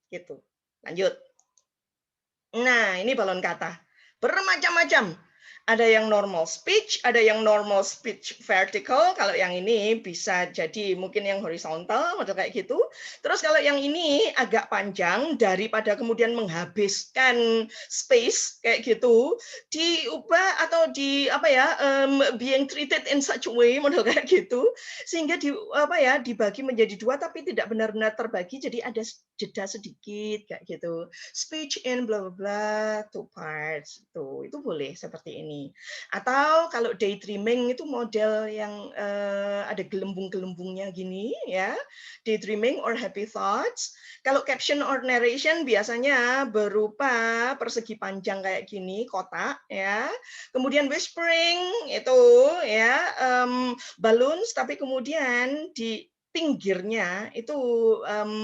Gitu. Lanjut. Nah ini balon kata. Bermacam-macam. Ada yang normal speech, ada yang normal speech vertical. Kalau yang ini bisa jadi mungkin yang horizontal, model kayak gitu. Terus kalau yang ini agak panjang, daripada kemudian menghabiskan space kayak gitu, diubah atau being treated in such a way, model kayak gitu, sehingga dibagi menjadi 2 tapi tidak benar-benar terbagi, jadi ada jeda sedikit kayak gitu. Speech in bla bla bla 2 parts itu boleh seperti ini. Atau kalau daydreaming itu model yang ada gelembung-gelembungnya gini ya, daydreaming or happy thoughts. Kalau caption or narration biasanya berupa persegi panjang kayak gini, kotak ya. Kemudian whispering itu ya balloons, tapi kemudian di pinggirnya itu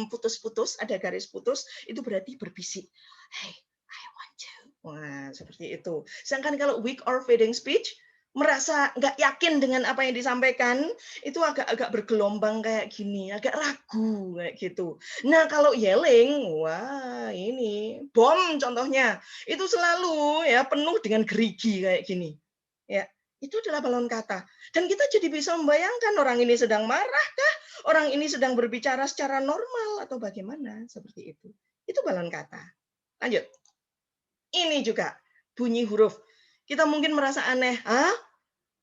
putus-putus, ada garis putus, itu berarti berbisik. Hey, I want to. Wah, seperti itu. Sedangkan kalau weak or fading speech, merasa nggak yakin dengan apa yang disampaikan, itu agak bergelombang kayak gini, agak ragu kayak gitu. Nah, kalau yelling, wah ini bom contohnya, itu selalu ya penuh dengan gerigi kayak gini. Ya, itu adalah balon kata. Dan kita jadi bisa membayangkan orang ini sedang marah kah? Orang ini sedang berbicara secara normal atau bagaimana? Seperti itu. Itu balon kata. Lanjut. Ini juga bunyi huruf. Kita mungkin merasa aneh,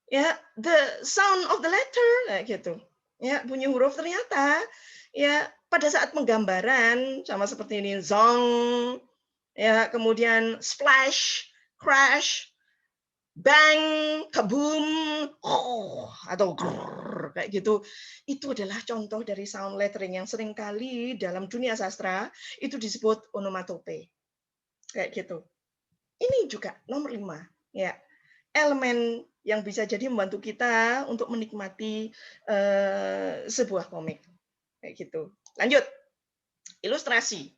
ya, the sound of the letter kayak gitu. Ya, bunyi huruf ternyata ya pada saat penggambaran sama seperti ini zong, ya, kemudian splash, crash, bang, kaboom, atau grrr, kayak gitu. Itu adalah contoh dari sound lettering yang seringkali dalam dunia sastra itu disebut onomatope. Kayak gitu. Ini juga nomor 5, ya. Elemen yang bisa jadi membantu kita untuk menikmati sebuah komik. Kayak gitu. Lanjut. Ilustrasi.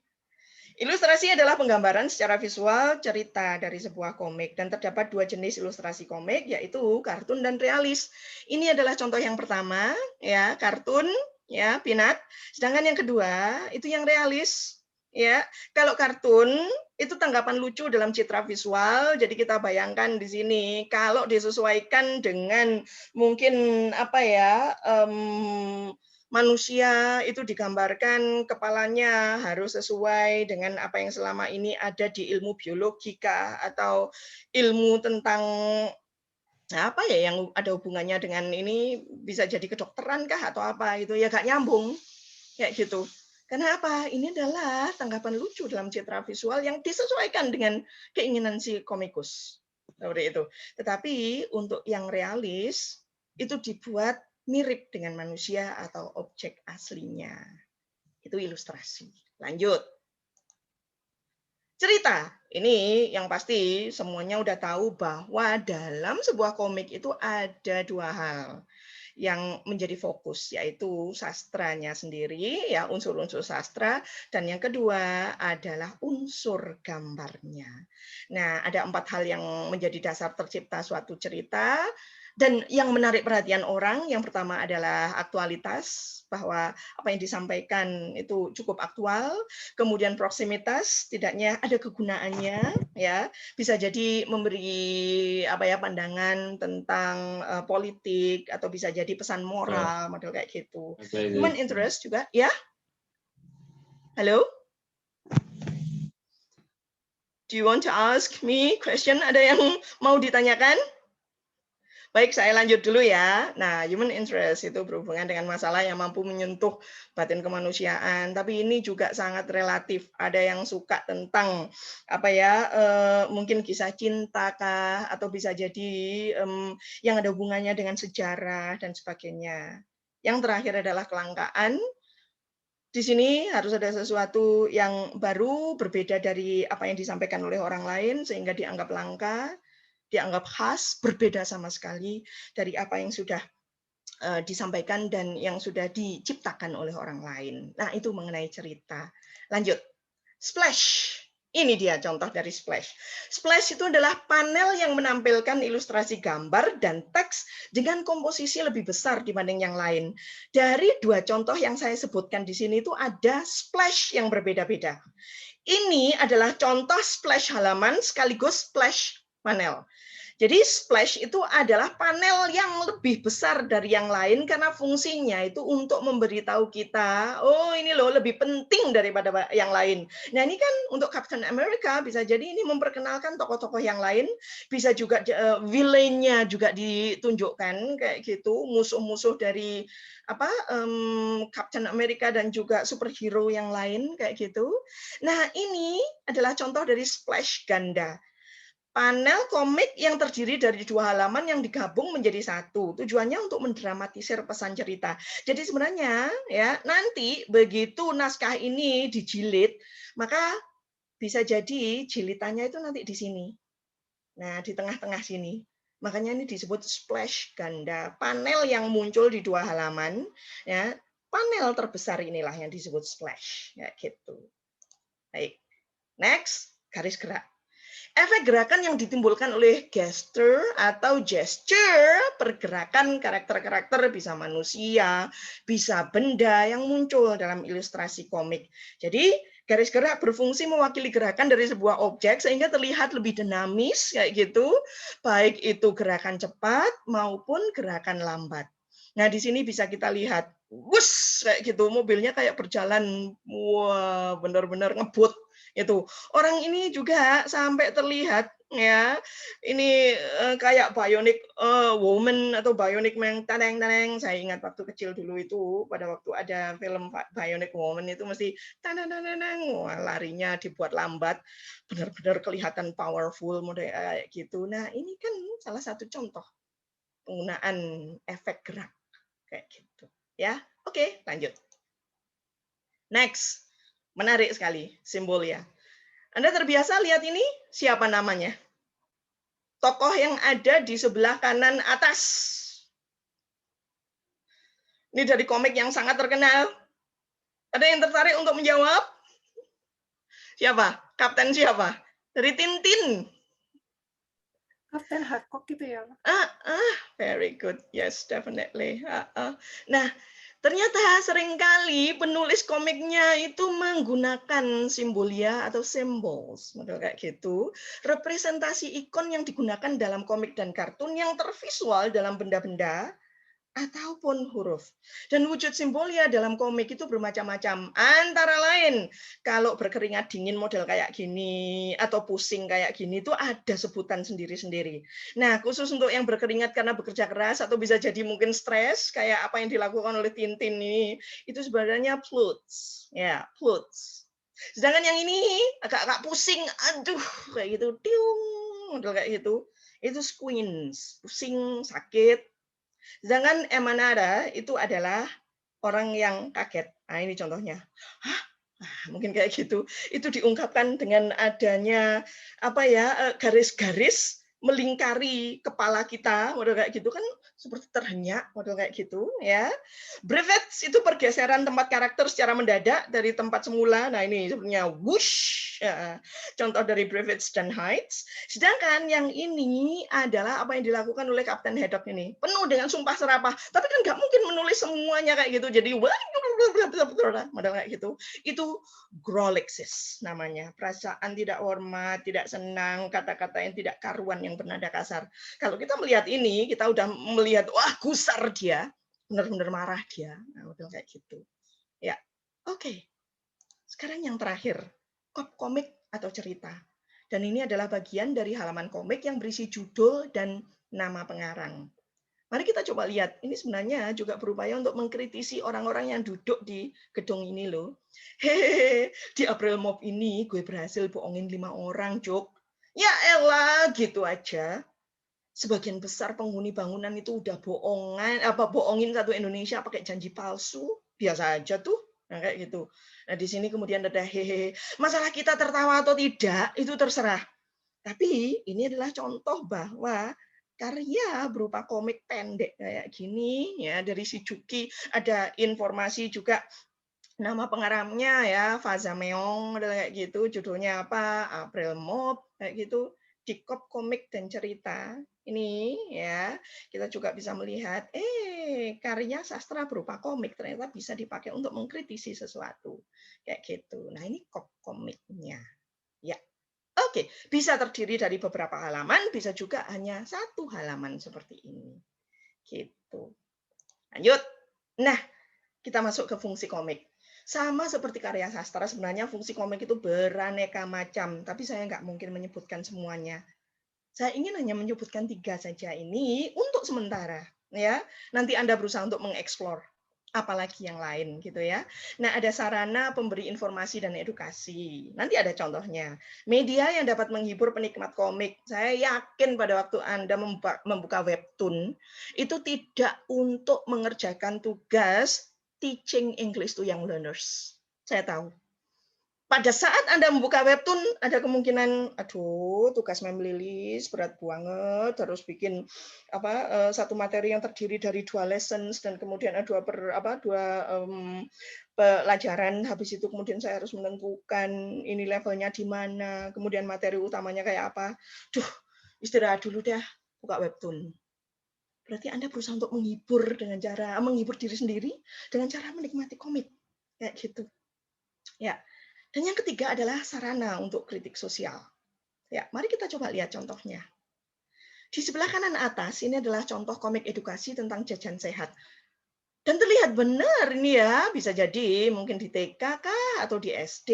Ilustrasi adalah penggambaran secara visual cerita dari sebuah komik dan terdapat 2 jenis ilustrasi komik yaitu kartun dan realis. Ini adalah contoh yang pertama ya, kartun ya, Peanut. Sedangkan yang kedua itu yang realis. Ya, kalau kartun itu tanggapan lucu dalam citra visual. Jadi kita bayangkan di sini kalau disesuaikan dengan mungkin manusia itu digambarkan kepalanya harus sesuai dengan apa yang selama ini ada di ilmu biologika atau ilmu tentang apa ya yang ada hubungannya dengan ini, bisa jadi kedokteran kah atau apa itu ya gak nyambung kayak gitu. Karena apa? Ini adalah tanggapan lucu dalam citra visual yang disesuaikan dengan keinginan si komikus. Seperti itu. Tetapi untuk yang realis itu dibuat mirip dengan manusia atau objek aslinya. Itu ilustrasi. Lanjut. Cerita. Ini yang pasti semuanya udah tahu bahwa dalam sebuah komik itu ada 2 hal yang menjadi fokus, yaitu sastranya sendiri, ya unsur-unsur sastra, dan yang kedua adalah unsur gambarnya. Nah, ada 4 hal yang menjadi dasar tercipta suatu cerita. Dan yang menarik perhatian orang, yang pertama adalah aktualitas, bahwa apa yang disampaikan itu cukup aktual, kemudian proximitas, tidaknya ada kegunaannya, ya, bisa jadi memberi pandangan tentang politik atau bisa jadi pesan moral, model kayak gitu. Human interest juga, ya. Halo? Do you want to ask me question? Ada yang mau ditanyakan? Baik, saya lanjut dulu ya. Nah, human interest itu berhubungan dengan masalah yang mampu menyentuh batin kemanusiaan. Tapi ini juga sangat relatif. Ada yang suka tentang mungkin kisah cinta kah, atau bisa jadi yang ada hubungannya dengan sejarah dan sebagainya. Yang terakhir adalah kelangkaan. Di sini harus ada sesuatu yang baru, berbeda dari apa yang disampaikan oleh orang lain, sehingga dianggap langka, dianggap khas, berbeda sama sekali dari apa yang sudah disampaikan dan yang sudah diciptakan oleh orang lain. Nah, itu mengenai cerita. Lanjut. Splash. Ini dia contoh dari Splash. Splash itu adalah panel yang menampilkan ilustrasi gambar dan teks dengan komposisi lebih besar dibanding yang lain. Dari dua contoh yang saya sebutkan di sini itu ada splash yang berbeda-beda. Ini adalah contoh splash halaman sekaligus splash panel. Jadi splash itu adalah panel yang lebih besar dari yang lain karena fungsinya itu untuk memberitahu kita, oh ini loh lebih penting daripada yang lain. Nah ini kan untuk Captain America bisa jadi ini memperkenalkan tokoh-tokoh yang lain, bisa juga villain-nya juga ditunjukkan kayak gitu, musuh-musuh dari Captain America dan juga superhero yang lain kayak gitu. Nah ini adalah contoh dari splash ganda. Panel komik yang terdiri dari dua halaman yang digabung menjadi satu. Tujuannya untuk mendramatisir pesan cerita. Jadi sebenarnya ya nanti begitu naskah ini dijilid, maka bisa jadi jilitannya itu nanti di sini. Nah, di tengah-tengah sini. Makanya ini disebut splash ganda. Panel yang muncul di dua halaman, ya. Panel terbesar inilah yang disebut splash, ya gitu. Baik. Next, garis gerak. Efek gerakan yang ditimbulkan oleh gesture atau gesture, pergerakan karakter-karakter bisa manusia, bisa benda yang muncul dalam ilustrasi komik. Jadi garis gerak berfungsi mewakili gerakan dari sebuah objek sehingga terlihat lebih dinamis kayak gitu, baik itu gerakan cepat maupun gerakan lambat. Nah, di sini bisa kita lihat, wuss kayak gitu, mobilnya kayak berjalan, wah benar-benar ngebut. Itu orang ini juga sampai terlihat ya ini kayak bionic woman atau bionic man, taneng. Saya ingat waktu kecil dulu itu pada waktu ada film bionic woman itu mesti taneng, larinya dibuat lambat, benar-benar kelihatan powerful model kayak gitu. Nah ini kan salah satu contoh penggunaan efek gerak kayak gitu ya. Oke, lanjut. Next. Menarik sekali simbol ya. Anda terbiasa lihat ini? Siapa namanya? Tokoh yang ada di sebelah kanan atas. Ini dari komik yang sangat terkenal. Ada yang tertarik untuk menjawab? Siapa? Kapten siapa? Dari Tintin.
Kapten Haddock gitu ya?
Very good. Yes, definitely. Nah, ternyata seringkali penulis komiknya itu menggunakan simbolia atau symbols, model kayak gitu. Representasi ikon yang digunakan dalam komik dan kartun yang tervisual dalam benda-benda ataupun huruf. Dan wujud simbolia dalam komik itu bermacam-macam. Antara lain, kalau berkeringat dingin model kayak gini, atau pusing kayak gini, itu ada sebutan sendiri-sendiri. Nah, khusus untuk yang berkeringat karena bekerja keras, atau bisa jadi mungkin stres, kayak apa yang dilakukan oleh Tintin ini, itu sebenarnya plutes. Ya, plutes. Sedangkan yang ini agak-agak pusing, aduh, kayak gitu, tiung, model kayak gitu. Itu squeens, pusing, sakit. Sedangkan emanada itu adalah orang yang kaget. Nah, ini contohnya. Hah? Mungkin kayak gitu. Itu diungkapkan dengan adanya garis-garis melingkari kepala kita, model kayak gitu kan seperti terhenyak, model kayak gitu, ya. Brevets itu pergeseran tempat karakter secara mendadak dari tempat semula. Nah, ini sebenarnya whoosh, ya, contoh dari Brevets dan Heights. Sedangkan yang ini adalah apa yang dilakukan oleh Kapten Haddock ini, penuh dengan sumpah serapah. Tapi kan nggak mungkin menulis semuanya kayak gitu. Jadi model kayak gitu. Itu grolexis namanya, perasaan tidak hormat, tidak senang, kata-kata yang tidak karuan yang bernada kasar. Kalau kita melihat ini, kita udah melihat, wah gusar dia, benar-benar marah dia. Nah, udah kayak gitu. Ya, oke. Sekarang yang terakhir, komik atau cerita. Dan ini adalah bagian dari halaman komik yang berisi judul dan nama pengarang. Mari kita coba lihat. Ini sebenarnya juga berupaya untuk mengkritisi orang-orang yang duduk di gedung ini loh. Hehehe, di April Mop ini gue berhasil bohongin 5 orang, Jok. Ya elah, gitu aja. Sebagian besar penghuni bangunan itu udah bohongin satu Indonesia pakai janji palsu. Biasa aja tuh. Nah, kayak gitu. Nah, di sini kemudian ada hehehe. Masalah kita tertawa atau tidak, itu terserah. Tapi ini adalah contoh bahwa karya berupa komik pendek kayak gini ya dari si Juki, ada informasi juga nama pengarangnya ya, Faza Meong kayak gitu, judulnya apa? April Mop kayak gitu. Dikop komik dan cerita. Ini ya, kita juga bisa melihat karya sastra berupa komik ternyata bisa dipakai untuk mengkritisi sesuatu. Kayak gitu. Nah, ini kop komiknya. Ya. Oke, bisa terdiri dari beberapa halaman, bisa juga hanya satu halaman seperti ini. Gitu. Lanjut. Nah, kita masuk ke fungsi komik. Sama seperti karya sastra, sebenarnya fungsi komik itu beraneka macam, tapi saya nggak mungkin menyebutkan semuanya. Saya ingin hanya menyebutkan 3 saja ini untuk sementara. Ya, nanti Anda berusaha untuk mengeksplor apalagi yang lain gitu ya. Nah, ada sarana pemberi informasi dan edukasi. Nanti ada contohnya. Media yang dapat menghibur penikmat komik. Saya yakin pada waktu Anda membuka webtoon, itu tidak untuk mengerjakan tugas teaching English to young learners. Saya tahu. Pada saat Anda membuka webtoon, ada kemungkinan, aduh, tugas Mem Lilis berat banget, harus bikin satu materi yang terdiri dari 2 lessons dan kemudian ada 2 pelajaran. Habis itu kemudian saya harus menentukan ini levelnya di mana, kemudian materi utamanya kayak apa. Duh, istirahat dulu deh, buka webtoon. Berarti Anda berusaha untuk menghibur diri sendiri dengan cara menikmati komik kayak gitu. Ya. Dan yang ketiga adalah sarana untuk kritik sosial. Ya, mari kita coba lihat contohnya. Di sebelah kanan atas, ini adalah contoh komik edukasi tentang jajan sehat. Dan terlihat benar ini ya, bisa jadi mungkin di TK kah atau di SD,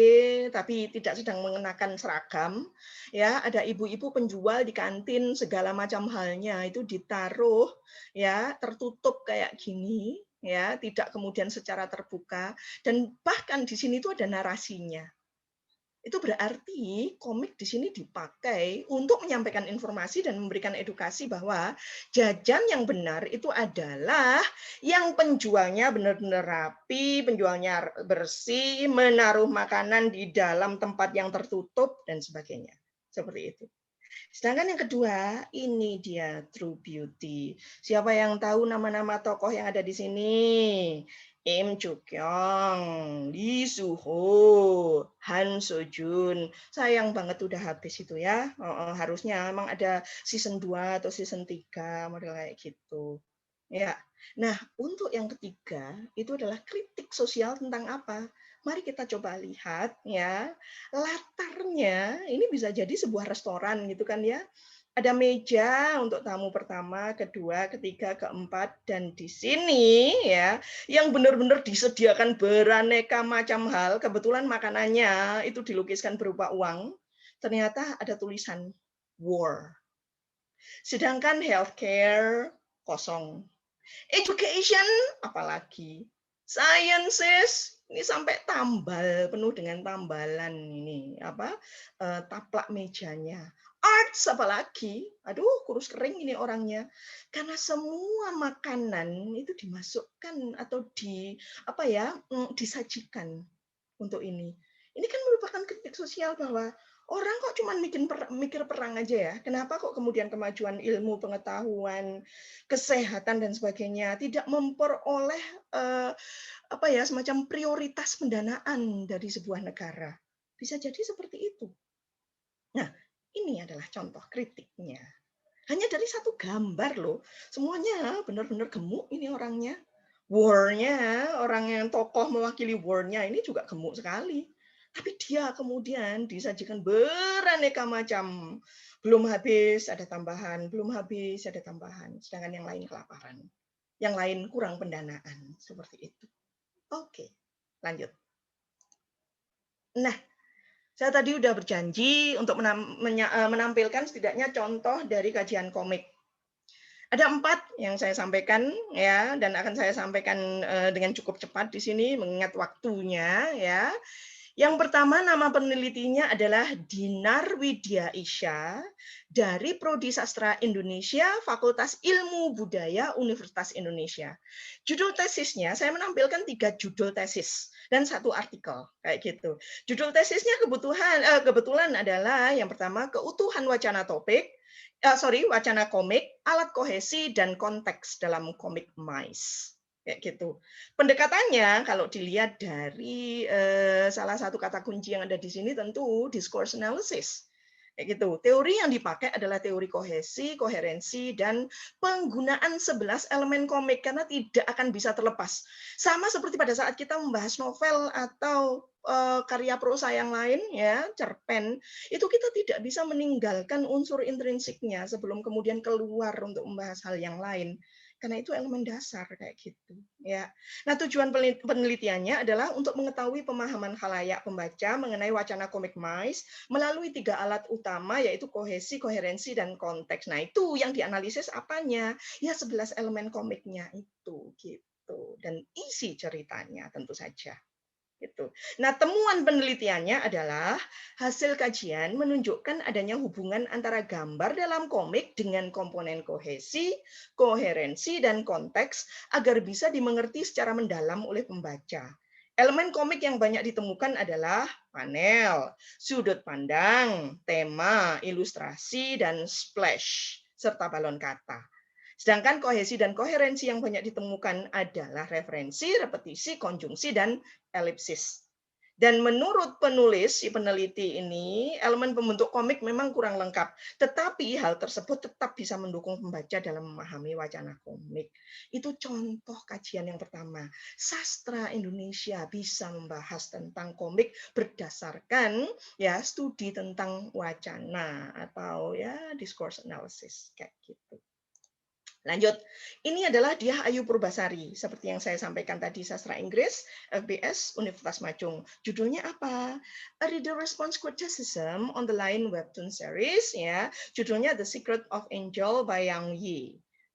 tapi tidak sedang mengenakan seragam. Ya, ada ibu-ibu penjual di kantin, segala macam halnya itu ditaruh ya, tertutup kayak gini. Ya, tidak kemudian secara terbuka, dan bahkan di sini itu ada narasinya. Itu berarti komik di sini dipakai untuk menyampaikan informasi dan memberikan edukasi bahwa jajan yang benar itu adalah yang penjualnya benar-benar rapi, penjualnya bersih, menaruh makanan di dalam tempat yang tertutup dan sebagainya. Seperti itu. Sedangkan yang kedua, ini dia True Beauty. Siapa yang tahu nama-nama tokoh yang ada di sini? Im Joo-kyung, Lee Soo-ho, Han So-jun. Sayang banget udah habis itu ya. Harusnya memang ada season 2 atau season 3 model kayak gitu. Ya. Nah, untuk yang ketiga itu adalah kritik sosial tentang apa? Mari kita coba lihat ya. Latarnya ini bisa jadi sebuah restoran gitu kan ya. Ada meja untuk tamu pertama, kedua, ketiga, keempat, dan di sini ya yang benar-benar disediakan beraneka macam hal. Kebetulan makanannya itu dilukiskan berupa uang. Ternyata ada tulisan war. Sedangkan healthcare kosong. Education apalagi. Sciences ini sampai tambal, penuh dengan tambalan ini taplak mejanya. Arts apalagi, aduh kurus kering ini orangnya. Karena semua makanan itu dimasukkan atau disajikan untuk ini. Ini kan merupakan kritik sosial bahwa Orang kok cuma mikir perang aja ya? Kenapa kok kemudian kemajuan ilmu, pengetahuan, kesehatan dan sebagainya tidak memperoleh semacam prioritas pendanaan dari sebuah negara? Bisa jadi seperti itu. Nah, ini adalah contoh kritiknya. Hanya dari satu gambar loh. Semuanya benar-benar gemuk ini orangnya. War-nya, orang yang tokoh mewakili war-nya ini juga gemuk sekali. Tapi dia kemudian disajikan beraneka macam. Belum habis ada tambahan, belum habis ada tambahan. Sedangkan yang lain kelaparan. Yang lain kurang pendanaan. Seperti itu. Oke, lanjut. Nah, saya tadi udah berjanji untuk menampilkan setidaknya contoh dari kajian komik. Ada 4 yang saya sampaikan ya, dan akan saya sampaikan dengan cukup cepat di sini mengingat waktunya ya. Yang pertama nama penelitinya adalah Dinar Widya Isya dari Prodi Sastra Indonesia, Fakultas Ilmu Budaya Universitas Indonesia. Judul tesisnya saya menampilkan 3 judul tesis dan 1 artikel kayak gitu. Judul tesisnya kebetulan adalah yang pertama keutuhan wacana wacana komik, alat kohesi dan konteks dalam komik MICE. Kayak gitu. Pendekatannya kalau dilihat dari salah satu kata kunci yang ada di sini tentu discourse analysis. Kayak gitu. Teori yang dipakai adalah teori kohesi, koherensi, dan penggunaan 11 elemen komik karena tidak akan bisa terlepas. Sama seperti pada saat kita membahas novel atau karya prosa yang lain, ya cerpen, itu kita tidak bisa meninggalkan unsur intrinsiknya sebelum kemudian keluar untuk membahas hal yang lain. Karena itu elemen dasar kayak gitu, ya. Nah, tujuan penelitiannya adalah untuk mengetahui pemahaman khalayak pembaca mengenai wacana komik MICE melalui 3 alat utama yaitu kohesi, koherensi, dan konteks. Nah, itu yang dianalisis apanya? Ya 11 elemen komiknya itu gitu. Dan isi ceritanya tentu saja. Gitu. Nah, temuan penelitiannya adalah hasil kajian menunjukkan adanya hubungan antara gambar dalam komik dengan komponen kohesi, koherensi, dan konteks agar bisa dimengerti secara mendalam oleh pembaca. Elemen komik yang banyak ditemukan adalah panel, sudut pandang, tema, ilustrasi, dan splash, serta balon kata. Sedangkan kohesi dan koherensi yang banyak ditemukan adalah referensi, repetisi, konjungsi, dan elipsis. Dan menurut penulis, si peneliti ini, elemen pembentuk komik memang kurang lengkap. Tetapi hal tersebut tetap bisa mendukung pembaca dalam memahami wacana komik. Itu contoh kajian yang pertama. Sastra Indonesia bisa membahas tentang komik berdasarkan ya studi tentang wacana atau ya discourse analysis kayak gitu. Lanjut, ini adalah Diah Ayu Purbasari, seperti yang saya sampaikan tadi, sastra Inggris, FBS, Universitas Majung. Judulnya apa? A Reader Response Criticism on the Line Webtoon Series, ya. Judulnya The Secret of Angel by Yang Yi.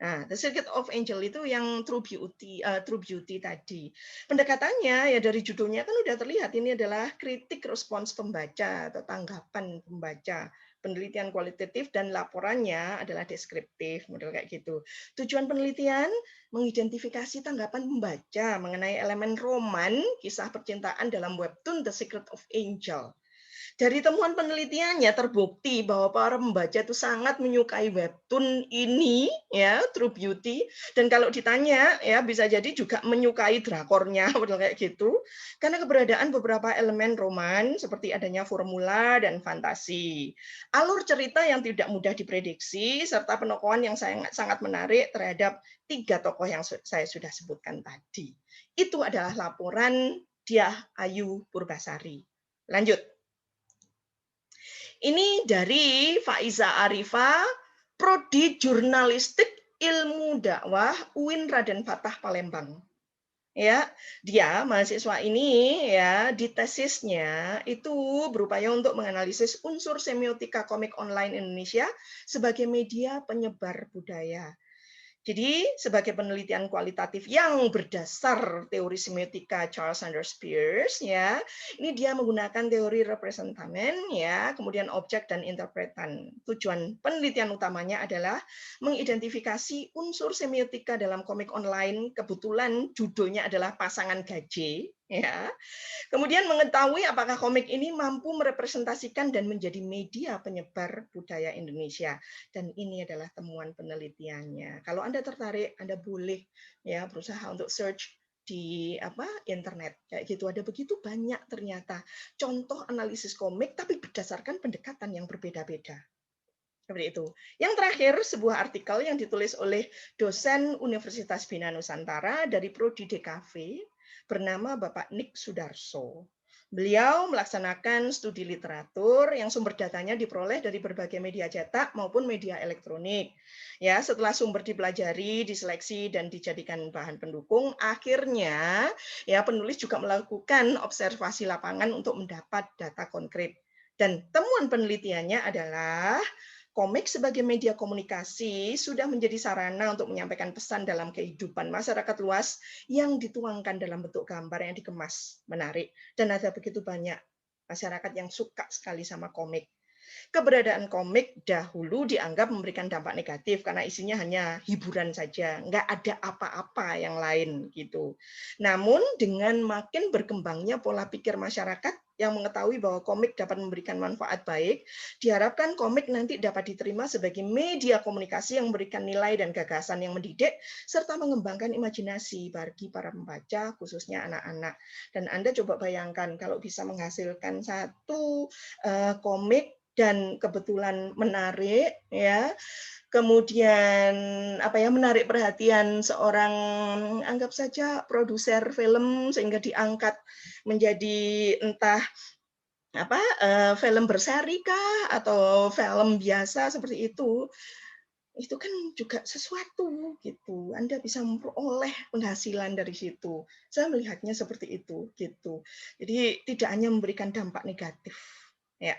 Nah, The Secret of Angel itu yang True Beauty tadi. Pendekatannya ya dari judulnya kan udah terlihat ini adalah kritik respons pembaca atau tanggapan pembaca. Penelitian kualitatif dan laporannya adalah deskriptif, model kayak gitu. Tujuan penelitian mengidentifikasi tanggapan pembaca mengenai elemen roman kisah percintaan dalam webtoon The Secret of Angel. Dari temuan penelitiannya terbukti bahwa para pembaca itu sangat menyukai webtoon ini, ya, True Beauty. Dan kalau ditanya, ya bisa jadi juga menyukai drakornya, model kayak gitu. Karena keberadaan beberapa elemen roman seperti adanya formula dan fantasi. Alur cerita yang tidak mudah diprediksi serta penokohan yang sangat menarik terhadap 3 tokoh yang saya sudah sebutkan tadi. Itu adalah laporan Diah Ayu Purbasari. Lanjut. Ini dari Faiza Arifa, Prodi Jurnalistik Ilmu Dakwah UIN Raden Fatah Palembang. Ya, dia mahasiswa ini ya di tesisnya itu berupaya untuk menganalisis unsur semiotika komik online Indonesia sebagai media penyebar budaya. Jadi sebagai penelitian kualitatif yang berdasar teori semiotika Charles Sanders Peirce, ya, ini dia menggunakan teori representamen, ya, kemudian objek dan interpretan. Tujuan penelitian utamanya adalah mengidentifikasi unsur semiotika dalam komik online. Kebetulan judulnya adalah Pasangan Gaje, ya. Kemudian mengetahui apakah komik ini mampu merepresentasikan dan menjadi media penyebar budaya Indonesia. Dan ini adalah temuan penelitiannya. Kalau Anda tertarik, Anda boleh ya berusaha untuk search di internet kayak gitu. Ada begitu banyak ternyata contoh analisis komik tapi berdasarkan pendekatan yang berbeda-beda. Seperti itu. Yang terakhir, sebuah artikel yang ditulis oleh dosen Universitas Bina Nusantara dari Prodi DKV bernama Bapak Nick Sudarso. Beliau melaksanakan studi literatur yang sumber datanya diperoleh dari berbagai media cetak maupun media elektronik. Ya, setelah sumber dipelajari, diseleksi dan dijadikan bahan pendukung, akhirnya ya penulis juga melakukan observasi lapangan untuk mendapat data konkret. Dan temuan penelitiannya adalah komik sebagai media komunikasi sudah menjadi sarana untuk menyampaikan pesan dalam kehidupan masyarakat luas yang dituangkan dalam bentuk gambar yang dikemas menarik. Dan ada begitu banyak masyarakat yang suka sekali sama komik. Keberadaan komik dahulu dianggap memberikan dampak negatif karena isinya hanya hiburan saja, nggak ada apa-apa yang lain gitu. Namun dengan makin berkembangnya pola pikir masyarakat yang mengetahui bahwa komik dapat memberikan manfaat baik, diharapkan komik nanti dapat diterima sebagai media komunikasi yang memberikan nilai dan gagasan yang mendidik serta mengembangkan imajinasi bagi para pembaca, khususnya anak-anak. Dan Anda coba bayangkan kalau bisa menghasilkan satu komik dan kebetulan menarik ya, kemudian menarik perhatian seorang anggap saja produser film sehingga diangkat menjadi entah film berseri kah atau film biasa seperti itu kan juga sesuatu gitu. Anda bisa memperoleh penghasilan dari situ. Saya melihatnya seperti itu gitu. Jadi tidak hanya memberikan dampak negatif ya.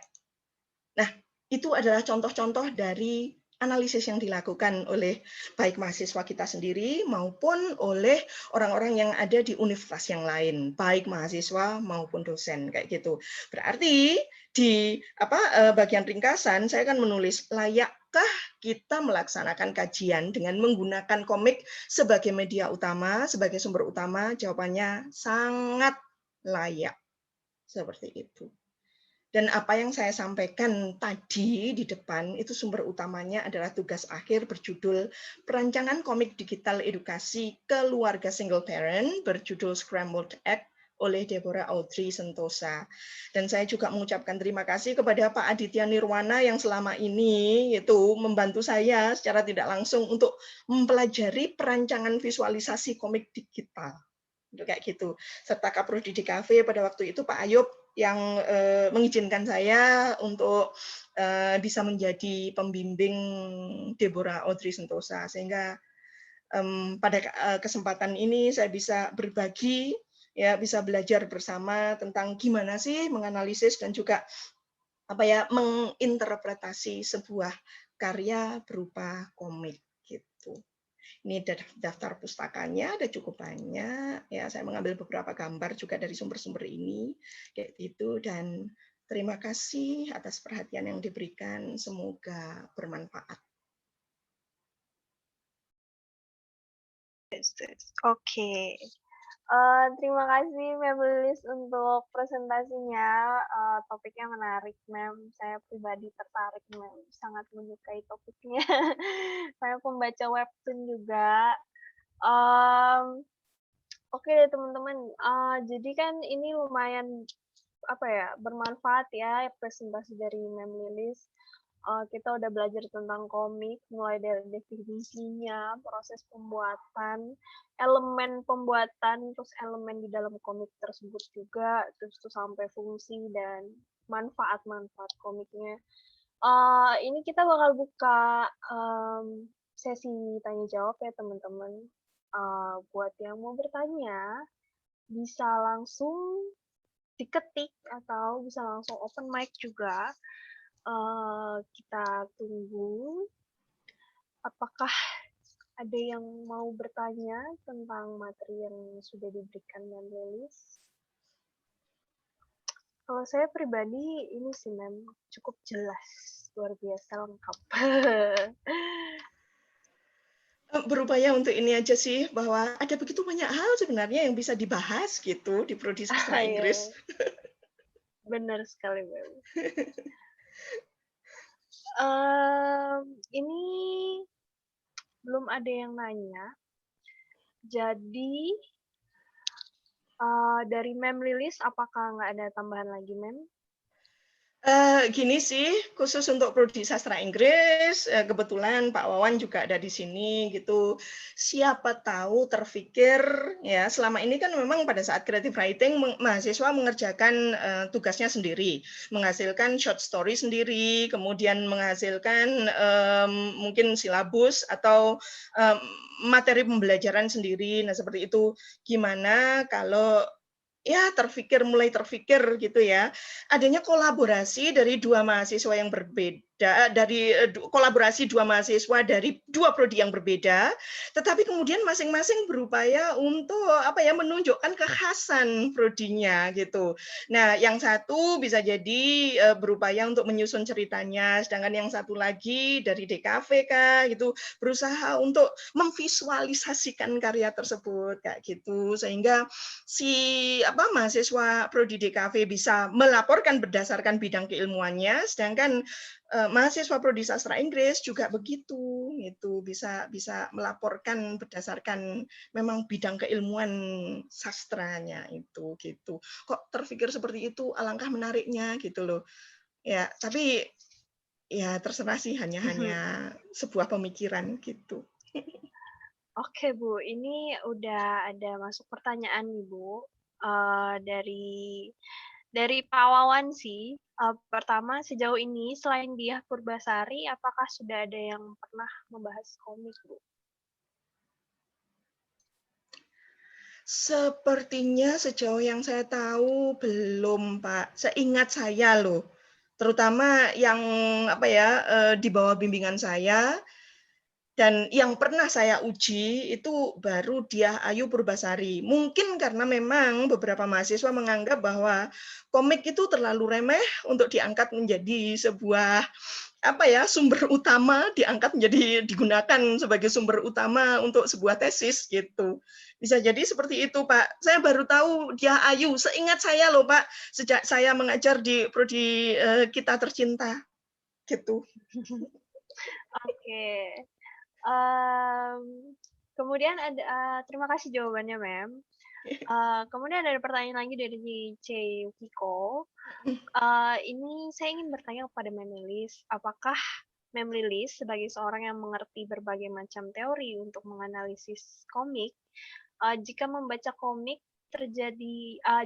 Nah, itu adalah contoh-contoh dari analisis yang dilakukan oleh baik mahasiswa kita sendiri maupun oleh orang-orang yang ada di universitas yang lain, baik mahasiswa maupun dosen kayak gitu. Berarti di bagian ringkasan saya akan menulis layakkah kita melaksanakan kajian dengan menggunakan komik sebagai media utama, sebagai sumber utama? Jawabannya sangat layak. Seperti itu. Dan apa yang saya sampaikan tadi di depan, itu sumber utamanya adalah tugas akhir berjudul Perancangan Komik Digital Edukasi Keluarga Single Parent berjudul Scrambled Egg oleh Deborah Audrey Sentosa. Dan saya juga mengucapkan terima kasih kepada Pak Aditya Nirwana yang selama ini itu membantu saya secara tidak langsung untuk mempelajari perancangan visualisasi komik digital. Kayak gitu. Serta Kaprodi DKV pada waktu itu Pak Ayub yang mengizinkan saya untuk bisa menjadi pembimbing Deborah Audrey Sentosa, sehingga pada kesempatan ini saya bisa berbagi, ya bisa belajar bersama tentang gimana sih menganalisis dan juga menginterpretasi sebuah karya berupa komik gitu. Ini daftar pustakanya ada cukup banyak ya, saya mengambil beberapa gambar juga dari sumber-sumber ini kayak gitu. Dan terima kasih atas perhatian yang diberikan, semoga bermanfaat.
Oke. Terima kasih Mem Lilis untuk presentasinya. Topiknya menarik, Mem. Saya pribadi tertarik, Mem. Sangat menyukai topiknya. Saya pembaca webtoon juga. Oke deh teman-teman. Jadi kan ini lumayan bermanfaat ya presentasi dari Mem Lilis. Kita udah belajar tentang komik, mulai dari definisinya, proses pembuatan, elemen pembuatan, terus elemen di dalam komik tersebut juga, terus sampai fungsi dan manfaat-manfaat komiknya. Ini kita bakal buka sesi tanya jawab ya teman-teman. Buat yang mau bertanya, bisa langsung diketik atau bisa langsung open mic juga. Kita tunggu apakah ada yang mau bertanya tentang materi yang sudah diberikan Mem Lilis. Kalau saya pribadi ini sih Mem cukup jelas, luar biasa lengkap.
Berupaya untuk ini aja sih, bahwa ada begitu banyak hal sebenarnya yang bisa dibahas gitu di Prodi Sastra
Iya,
Inggris.
benar sekali, Mem. Ini belum ada yang nanya. Jadi dari Mem Lilis, apakah nggak ada tambahan lagi, Mem?
Gini sih, khusus untuk Prodi Sastra Inggris, kebetulan Pak Wawan juga ada di sini gitu. Siapa tahu terpikir ya, selama ini kan memang pada saat creative writing mahasiswa mengerjakan tugasnya sendiri, menghasilkan short story sendiri, kemudian menghasilkan mungkin silabus atau materi pembelajaran sendiri. Nah, seperti itu. Gimana kalau ya mulai terpikir gitu ya, adanya kolaborasi dari dua mahasiswa yang berbeda, dari kolaborasi dua mahasiswa dari dua prodi yang berbeda, tetapi kemudian masing-masing berupaya untuk menunjukkan kekhasan prodinya gitu. Nah, yang satu bisa jadi berupaya untuk menyusun ceritanya, sedangkan yang satu lagi dari DKV gitu berusaha untuk memvisualisasikan karya tersebut kayak gitu, sehingga si mahasiswa prodi DKV bisa melaporkan berdasarkan bidang keilmuannya, sedangkan mahasiswa prodi sastra Inggris juga begitu, gitu bisa melaporkan berdasarkan memang bidang keilmuan sastranya itu gitu. Kok terpikir seperti itu, alangkah menariknya gitu loh. Ya, tapi ya terserah sih, hanya sebuah pemikiran gitu.
Oke, Bu, ini udah ada masuk pertanyaan nih, Bu. Dari Pak Wawan sih. Pertama, sejauh ini selain Diah Purbasari, apakah sudah ada yang pernah membahas komik, Bu?
Sepertinya sejauh yang saya tahu belum, Pak. Seingat saya loh, terutama yang di bawah bimbingan saya. Dan yang pernah saya uji itu baru Diah Ayu Purbasari. Mungkin karena memang beberapa mahasiswa menganggap bahwa komik itu terlalu remeh untuk diangkat menjadi sebuah sumber utama, digunakan sebagai sumber utama untuk sebuah tesis gitu. Bisa jadi seperti itu, Pak. Saya baru tahu Diah Ayu. Seingat saya loh, Pak, sejak saya mengajar di prodi Kita Tercinta gitu.
Oke. Kemudian ada terima kasih jawabannya, Mem. Kemudian ada pertanyaan lagi dari C. Yukiko. Ini saya ingin bertanya kepada Mem Lilis, apakah Mem Lilis sebagai seorang yang mengerti berbagai macam teori untuk menganalisis komik, jika membaca komik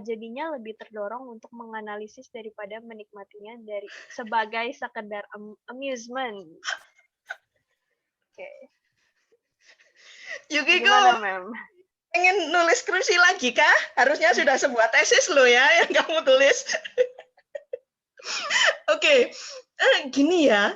jadinya lebih terdorong untuk menganalisis daripada menikmatinya sebagai sekedar amusement. Oke.
Yukiko,
Gimana, Mem?
pengen nulis skripsi lagi kah? Harusnya sudah sebuah tesis loh ya yang kamu tulis. Oke, gini ya.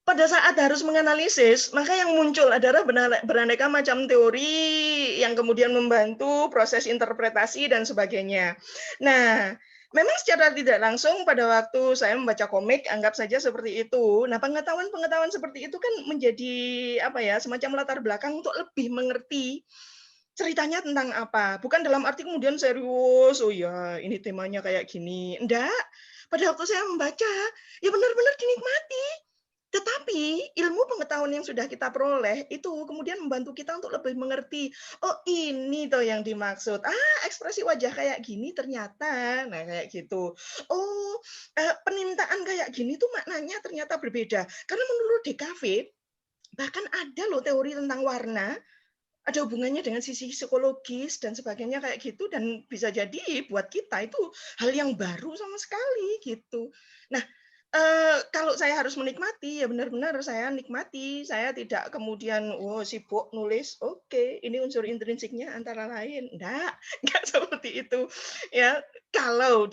Pada saat harus menganalisis, maka yang muncul adalah beraneka macam teori yang kemudian membantu proses interpretasi dan sebagainya. Nah, memang secara tidak langsung pada waktu saya membaca komik, anggap saja seperti itu. Nah, pengetahuan seperti itu kan menjadi semacam latar belakang untuk lebih mengerti ceritanya tentang apa. Bukan dalam arti kemudian serius, oh ya ini temanya kayak gini. Enggak, pada waktu saya membaca, ya benar-benar dinikmati. Tetapi ilmu pengetahuan yang sudah kita peroleh itu kemudian membantu kita untuk lebih mengerti, oh ini toh yang dimaksud. Ekspresi wajah kayak gini ternyata, nah kayak gitu. Oh, penintaan kayak gini tuh maknanya ternyata berbeda. Karena menurut DKV, bahkan ada loh teori tentang warna, ada hubungannya dengan sisi psikologis dan sebagainya kayak gitu, dan bisa jadi buat kita itu hal yang baru sama sekali gitu. Nah, kalau saya harus menikmati, ya benar-benar saya nikmati. Saya tidak kemudian sibuk nulis, oke, ini unsur intrinsiknya antara lain. Enggak seperti itu. Ya, kalau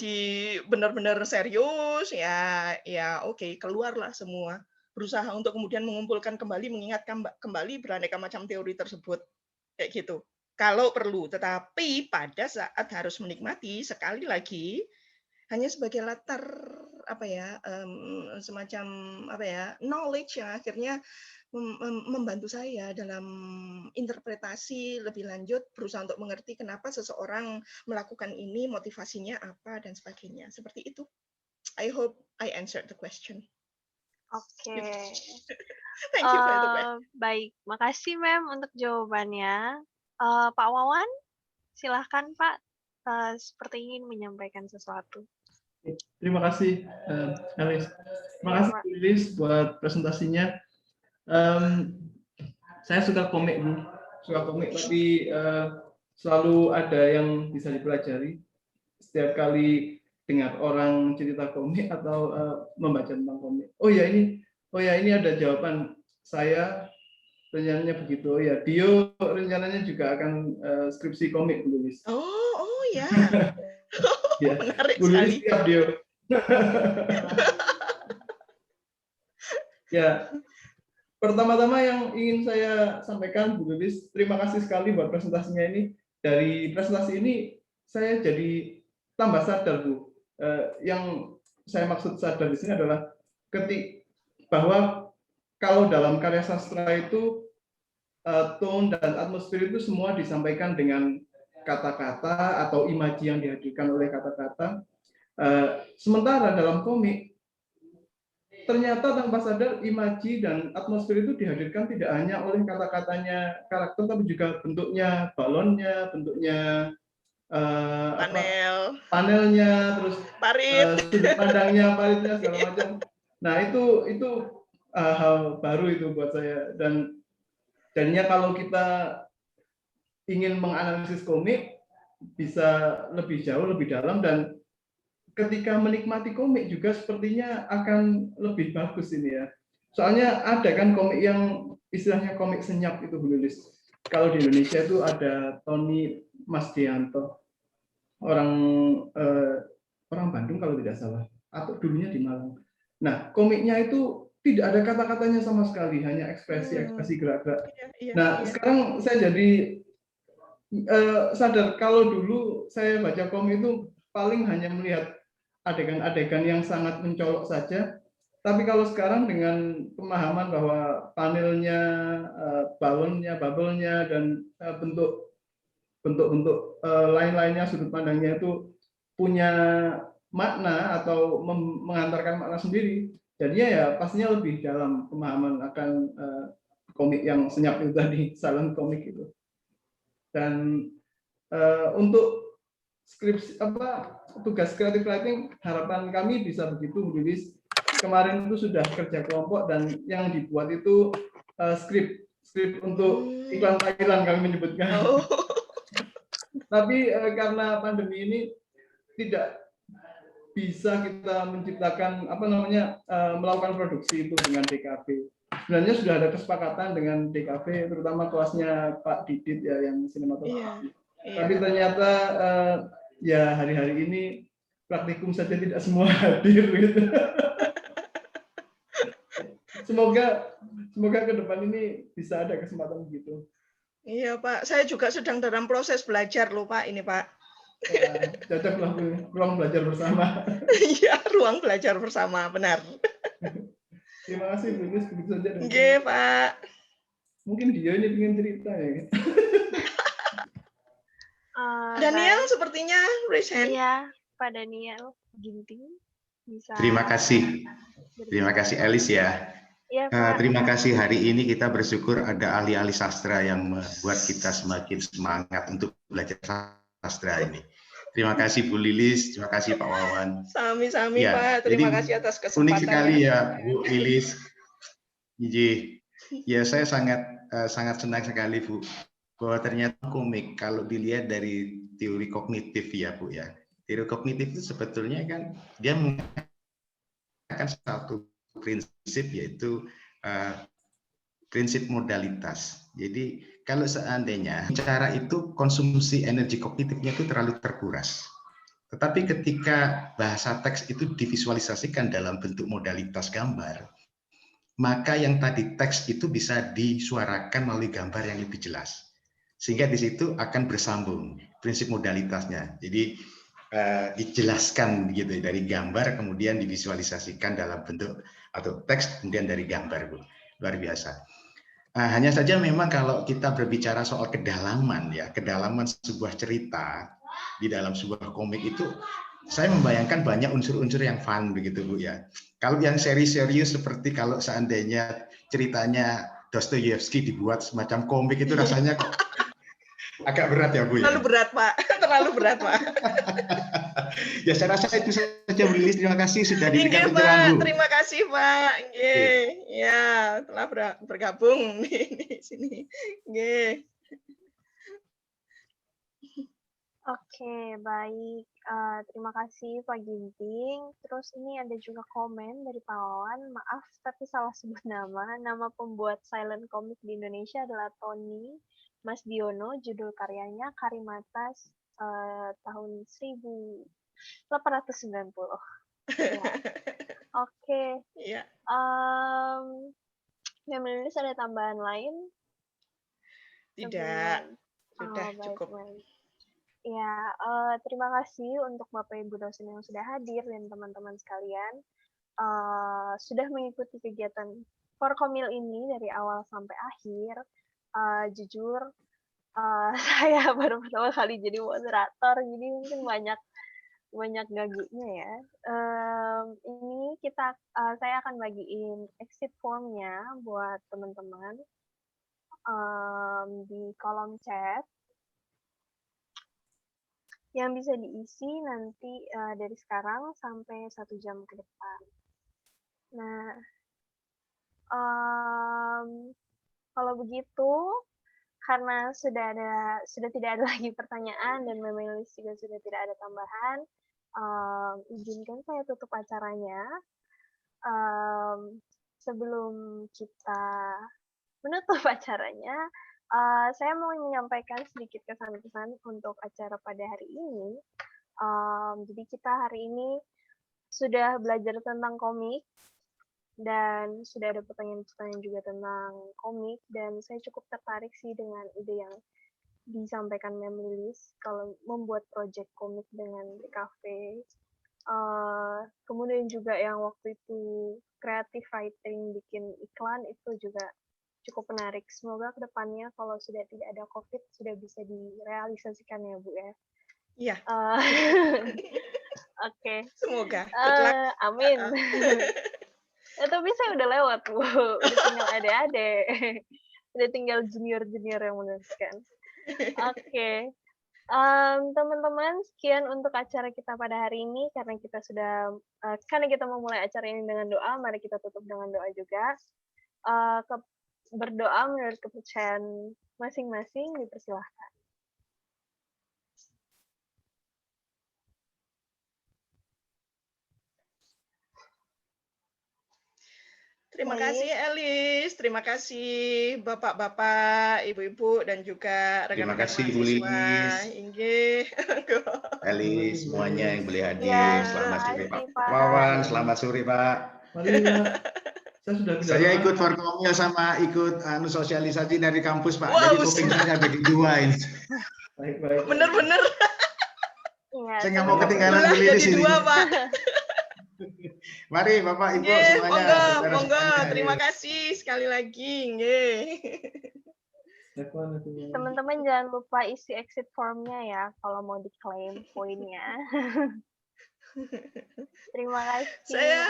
benar-benar serius, ya oke, keluarlah semua. Berusaha untuk kemudian mengumpulkan kembali, mengingatkan kembali beraneka macam teori tersebut. Kayak gitu. Kalau perlu, tetapi pada saat harus menikmati, sekali lagi, hanya sebagai latar semacam knowledge yang akhirnya membantu saya dalam interpretasi lebih lanjut, berusaha untuk mengerti kenapa seseorang melakukan ini, motivasinya apa dan sebagainya. Seperti itu. I hope I answered the question.
Oke.
Thank you for the question.
Baik, makasih Mem untuk jawabannya. Pak Wawan, silahkan Pak. Seperti ingin menyampaikan sesuatu.
Terima kasih, Elis. Terima kasih, Lilis, buat presentasinya. Saya suka komik, Bu. Suka komik, tapi selalu ada yang bisa dipelajari. Setiap kali dengar orang cerita komik atau membaca tentang komik. Oh ya ini ada jawaban saya. Rencananya begitu. Oh ya, Dio rencananya juga akan skripsi komik, Bu Lilis.
Oh ya.
Ya,
menarik
Bu
sekali.
Lilis siap, Dio. Ya, pertama-tama yang ingin saya sampaikan, Bu Lilis, terima kasih sekali buat presentasinya ini. Dari presentasi ini, saya jadi tambah sadar, Bu. Yang saya maksud sadar di sini adalah bahwa kalau dalam karya sastra itu, tone dan atmosfer itu semua disampaikan dengan kata-kata atau imaji yang dihadirkan oleh kata-kata. Sementara dalam komik, ternyata tanpa sadar imaji dan atmosfer itu dihadirkan tidak hanya oleh kata-katanya karakter, tapi juga bentuknya balonnya, bentuknya panelnya, terus sudut pandangnya, paritnya segala macam. Nah itu hal baru itu buat saya. Dan jadinya kalau kita ingin menganalisis komik bisa lebih jauh, lebih dalam, dan ketika menikmati komik juga sepertinya akan lebih bagus ini ya. Soalnya ada kan komik yang istilahnya komik senyap itu, Bu Lilis. Kalau di Indonesia itu ada Tony Masdianto, orang Bandung kalau tidak salah, atau dulunya di Malang. Nah, komiknya itu tidak ada kata-katanya sama sekali, hanya ekspresi gerak-gerak. Nah, sekarang saya jadi sadar kalau dulu saya baca komik itu paling hanya melihat adegan-adegan yang sangat mencolok saja, tapi kalau sekarang dengan pemahaman bahwa panelnya, balonnya, bubble-nya, dan bentuk-bentuk lain-lainnya, sudut pandangnya itu punya makna atau mengantarkan makna sendiri, jadinya ya pastinya lebih dalam pemahaman akan komik yang senyap itu tadi, silent komik itu. Dan untuk skripsi tugas creative writing, harapan kami bisa begitu, Bu Lilis. Kemarin itu sudah kerja kelompok dan yang dibuat itu skrip untuk iklan Thailand kami menyebutkan. Tapi karena pandemi ini tidak bisa kita menciptakan melakukan produksi itu dengan DKV. Sebenarnya sudah ada kesepakatan dengan DKV, terutama kelasnya Pak Didit ya yang sinematografi. Tapi ternyata ya hari-hari ini praktikum saja tidak semua hadir gitu. Semoga ke depan ini bisa ada kesempatan begitu.
Iya Pak, saya juga sedang dalam proses belajar loh Pak ini Pak.
Cocoklah ruang belajar bersama.
Iya, ruang belajar bersama, benar.
Terima kasih Bu Lilis, begitu saja.
Oke Pak.
Mungkin dia ini ingin cerita ya.
Daniel sepertinya raise hand.
Iya, Pak Daniel Ginting bisa.
Terima kasih Elis ya.
Ya,
terima kasih, hari ini kita bersyukur ada ahli-ahli sastra yang membuat kita semakin semangat untuk belajar sastra ini. Terima kasih Bu Lilis, terima kasih Pak Wawan.
Sami-sami ya, Pak, terima kasih atas kesempatan.
Unik sekali ya Bu Lilis. Ya, saya sangat senang sekali Bu, bahwa ternyata komik kalau dilihat dari teori kognitif ya Bu ya. Teori kognitif itu sebetulnya kan dia menggunakan satu prinsip, yaitu prinsip modalitas. Jadi kalau seandainya cara itu konsumsi energi kognitifnya itu terlalu terkuras. Tetapi ketika bahasa teks itu divisualisasikan dalam bentuk modalitas gambar, maka yang tadi teks itu bisa disuarakan melalui gambar yang lebih jelas. Sehingga di situ akan bersambung prinsip modalitasnya. Jadi dijelaskan gitu dari gambar kemudian divisualisasikan dalam bentuk atau teks kemudian dari gambar, Bu. Luar biasa. Hanya saja memang kalau kita berbicara soal kedalaman ya, kedalaman sebuah cerita di dalam sebuah komik itu saya membayangkan banyak unsur-unsur yang fun begitu, Bu ya. Kalau yang serius seperti kalau seandainya ceritanya Dostoyevsky dibuat semacam komik itu rasanya kok agak berat ya, Bu ya.
Terlalu berat, Pak. Terlalu berat, Pak.
Ya saya rasa itu saja, Bu Lilis. Terima kasih sudah diberikan
Inggih,
pencerahan,
Pak.
Bu.
Terima kasih, Pak. Inggih. Ya, telah bergabung di sini. Inggih.
Oke, baik. Terima kasih Pak Ginting. Terus ini ada juga komen dari Pak Wawan. Maaf, tapi salah sebut nama. Nama pembuat silent comic di Indonesia adalah Tony Mas Diono. Judul karyanya Karimata tahun 1890. Ya. Oke.
Iya.
Yang menulis ada tambahan lain?
Tidak. Sudah
Baik,
cukup.
baik. Ya, terima kasih untuk Bapak Ibu dosen yang sudah hadir dan teman-teman sekalian sudah mengikuti kegiatan Forkomil ini dari awal sampai akhir. Jujur, saya baru pertama kali jadi moderator, jadi mungkin banyak gagunya ya. Ini saya akan bagiin exit formnya buat teman-teman di kolom chat. Yang bisa diisi nanti dari sekarang sampai 1 jam ke depan. Nah, kalau begitu, karena sudah tidak ada lagi pertanyaan dan menulis juga sudah tidak ada tambahan, izinkan saya tutup acaranya. Sebelum kita menutup acaranya, saya mau menyampaikan sedikit kesan-kesan untuk acara pada hari ini. Jadi kita hari ini sudah belajar tentang komik dan sudah ada pertanyaan-pertanyaan juga tentang komik dan saya cukup tertarik sih dengan ide yang disampaikan Mem Lilis kalau membuat project komik dengan DKV. Kemudian juga yang waktu itu creative writing bikin iklan itu juga cukup menarik. Semoga kedepannya kalau sudah tidak ada COVID sudah bisa direalisasikan ya Bu ya.
Iya.
Oke.
Semoga.
Amin. Tapi saya udah lewat Bu. Udah tinggal adik-adik. Udah tinggal junior-junior yang menuliskan. Oke. Teman-teman, sekian untuk acara kita pada hari ini karena kita memulai acara ini dengan doa, mari kita tutup dengan doa juga. Berdoa menurut kepercayaan masing-masing, dipersilahkan.
Terima kasih Elis, terima kasih Bapak-bapak, Ibu-ibu dan juga
Terima
rekan-rekan
kasih Bu
mahasiswa.
Lilis,
Inggih.
Elis, semuanya yang boleh hadir.
Ya,
Selamat sore Pak
Pak.
Wawan, selamat sore Pak.
Mari Pak.
Saya ikut Forkomil sama ikut sosialisasi dari kampus Pak.
Wow,
Jadi kuping saya jadi 2 ini.
Baik.
Bener-bener.
Ya,
Saya nggak mau ketinggalan
Belah
Bu Lilis
jadi
ini.
2 Pak.
Mari Bapak Ibu
Nggih,
semuanya.
monggo,
saudara
monggo.
semuanya,
Terima
ya.
kasih sekali lagi. Nggih.
Teman-teman jangan lupa isi exit formnya ya kalau mau diklaim poinnya. Terima kasih.
Saya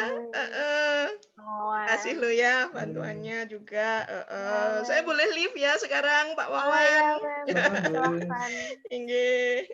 Wawan.
kasih lo ya bantuannya juga. Saya boleh leave ya sekarang Pak Wawan.
Silahkan.
Inggih.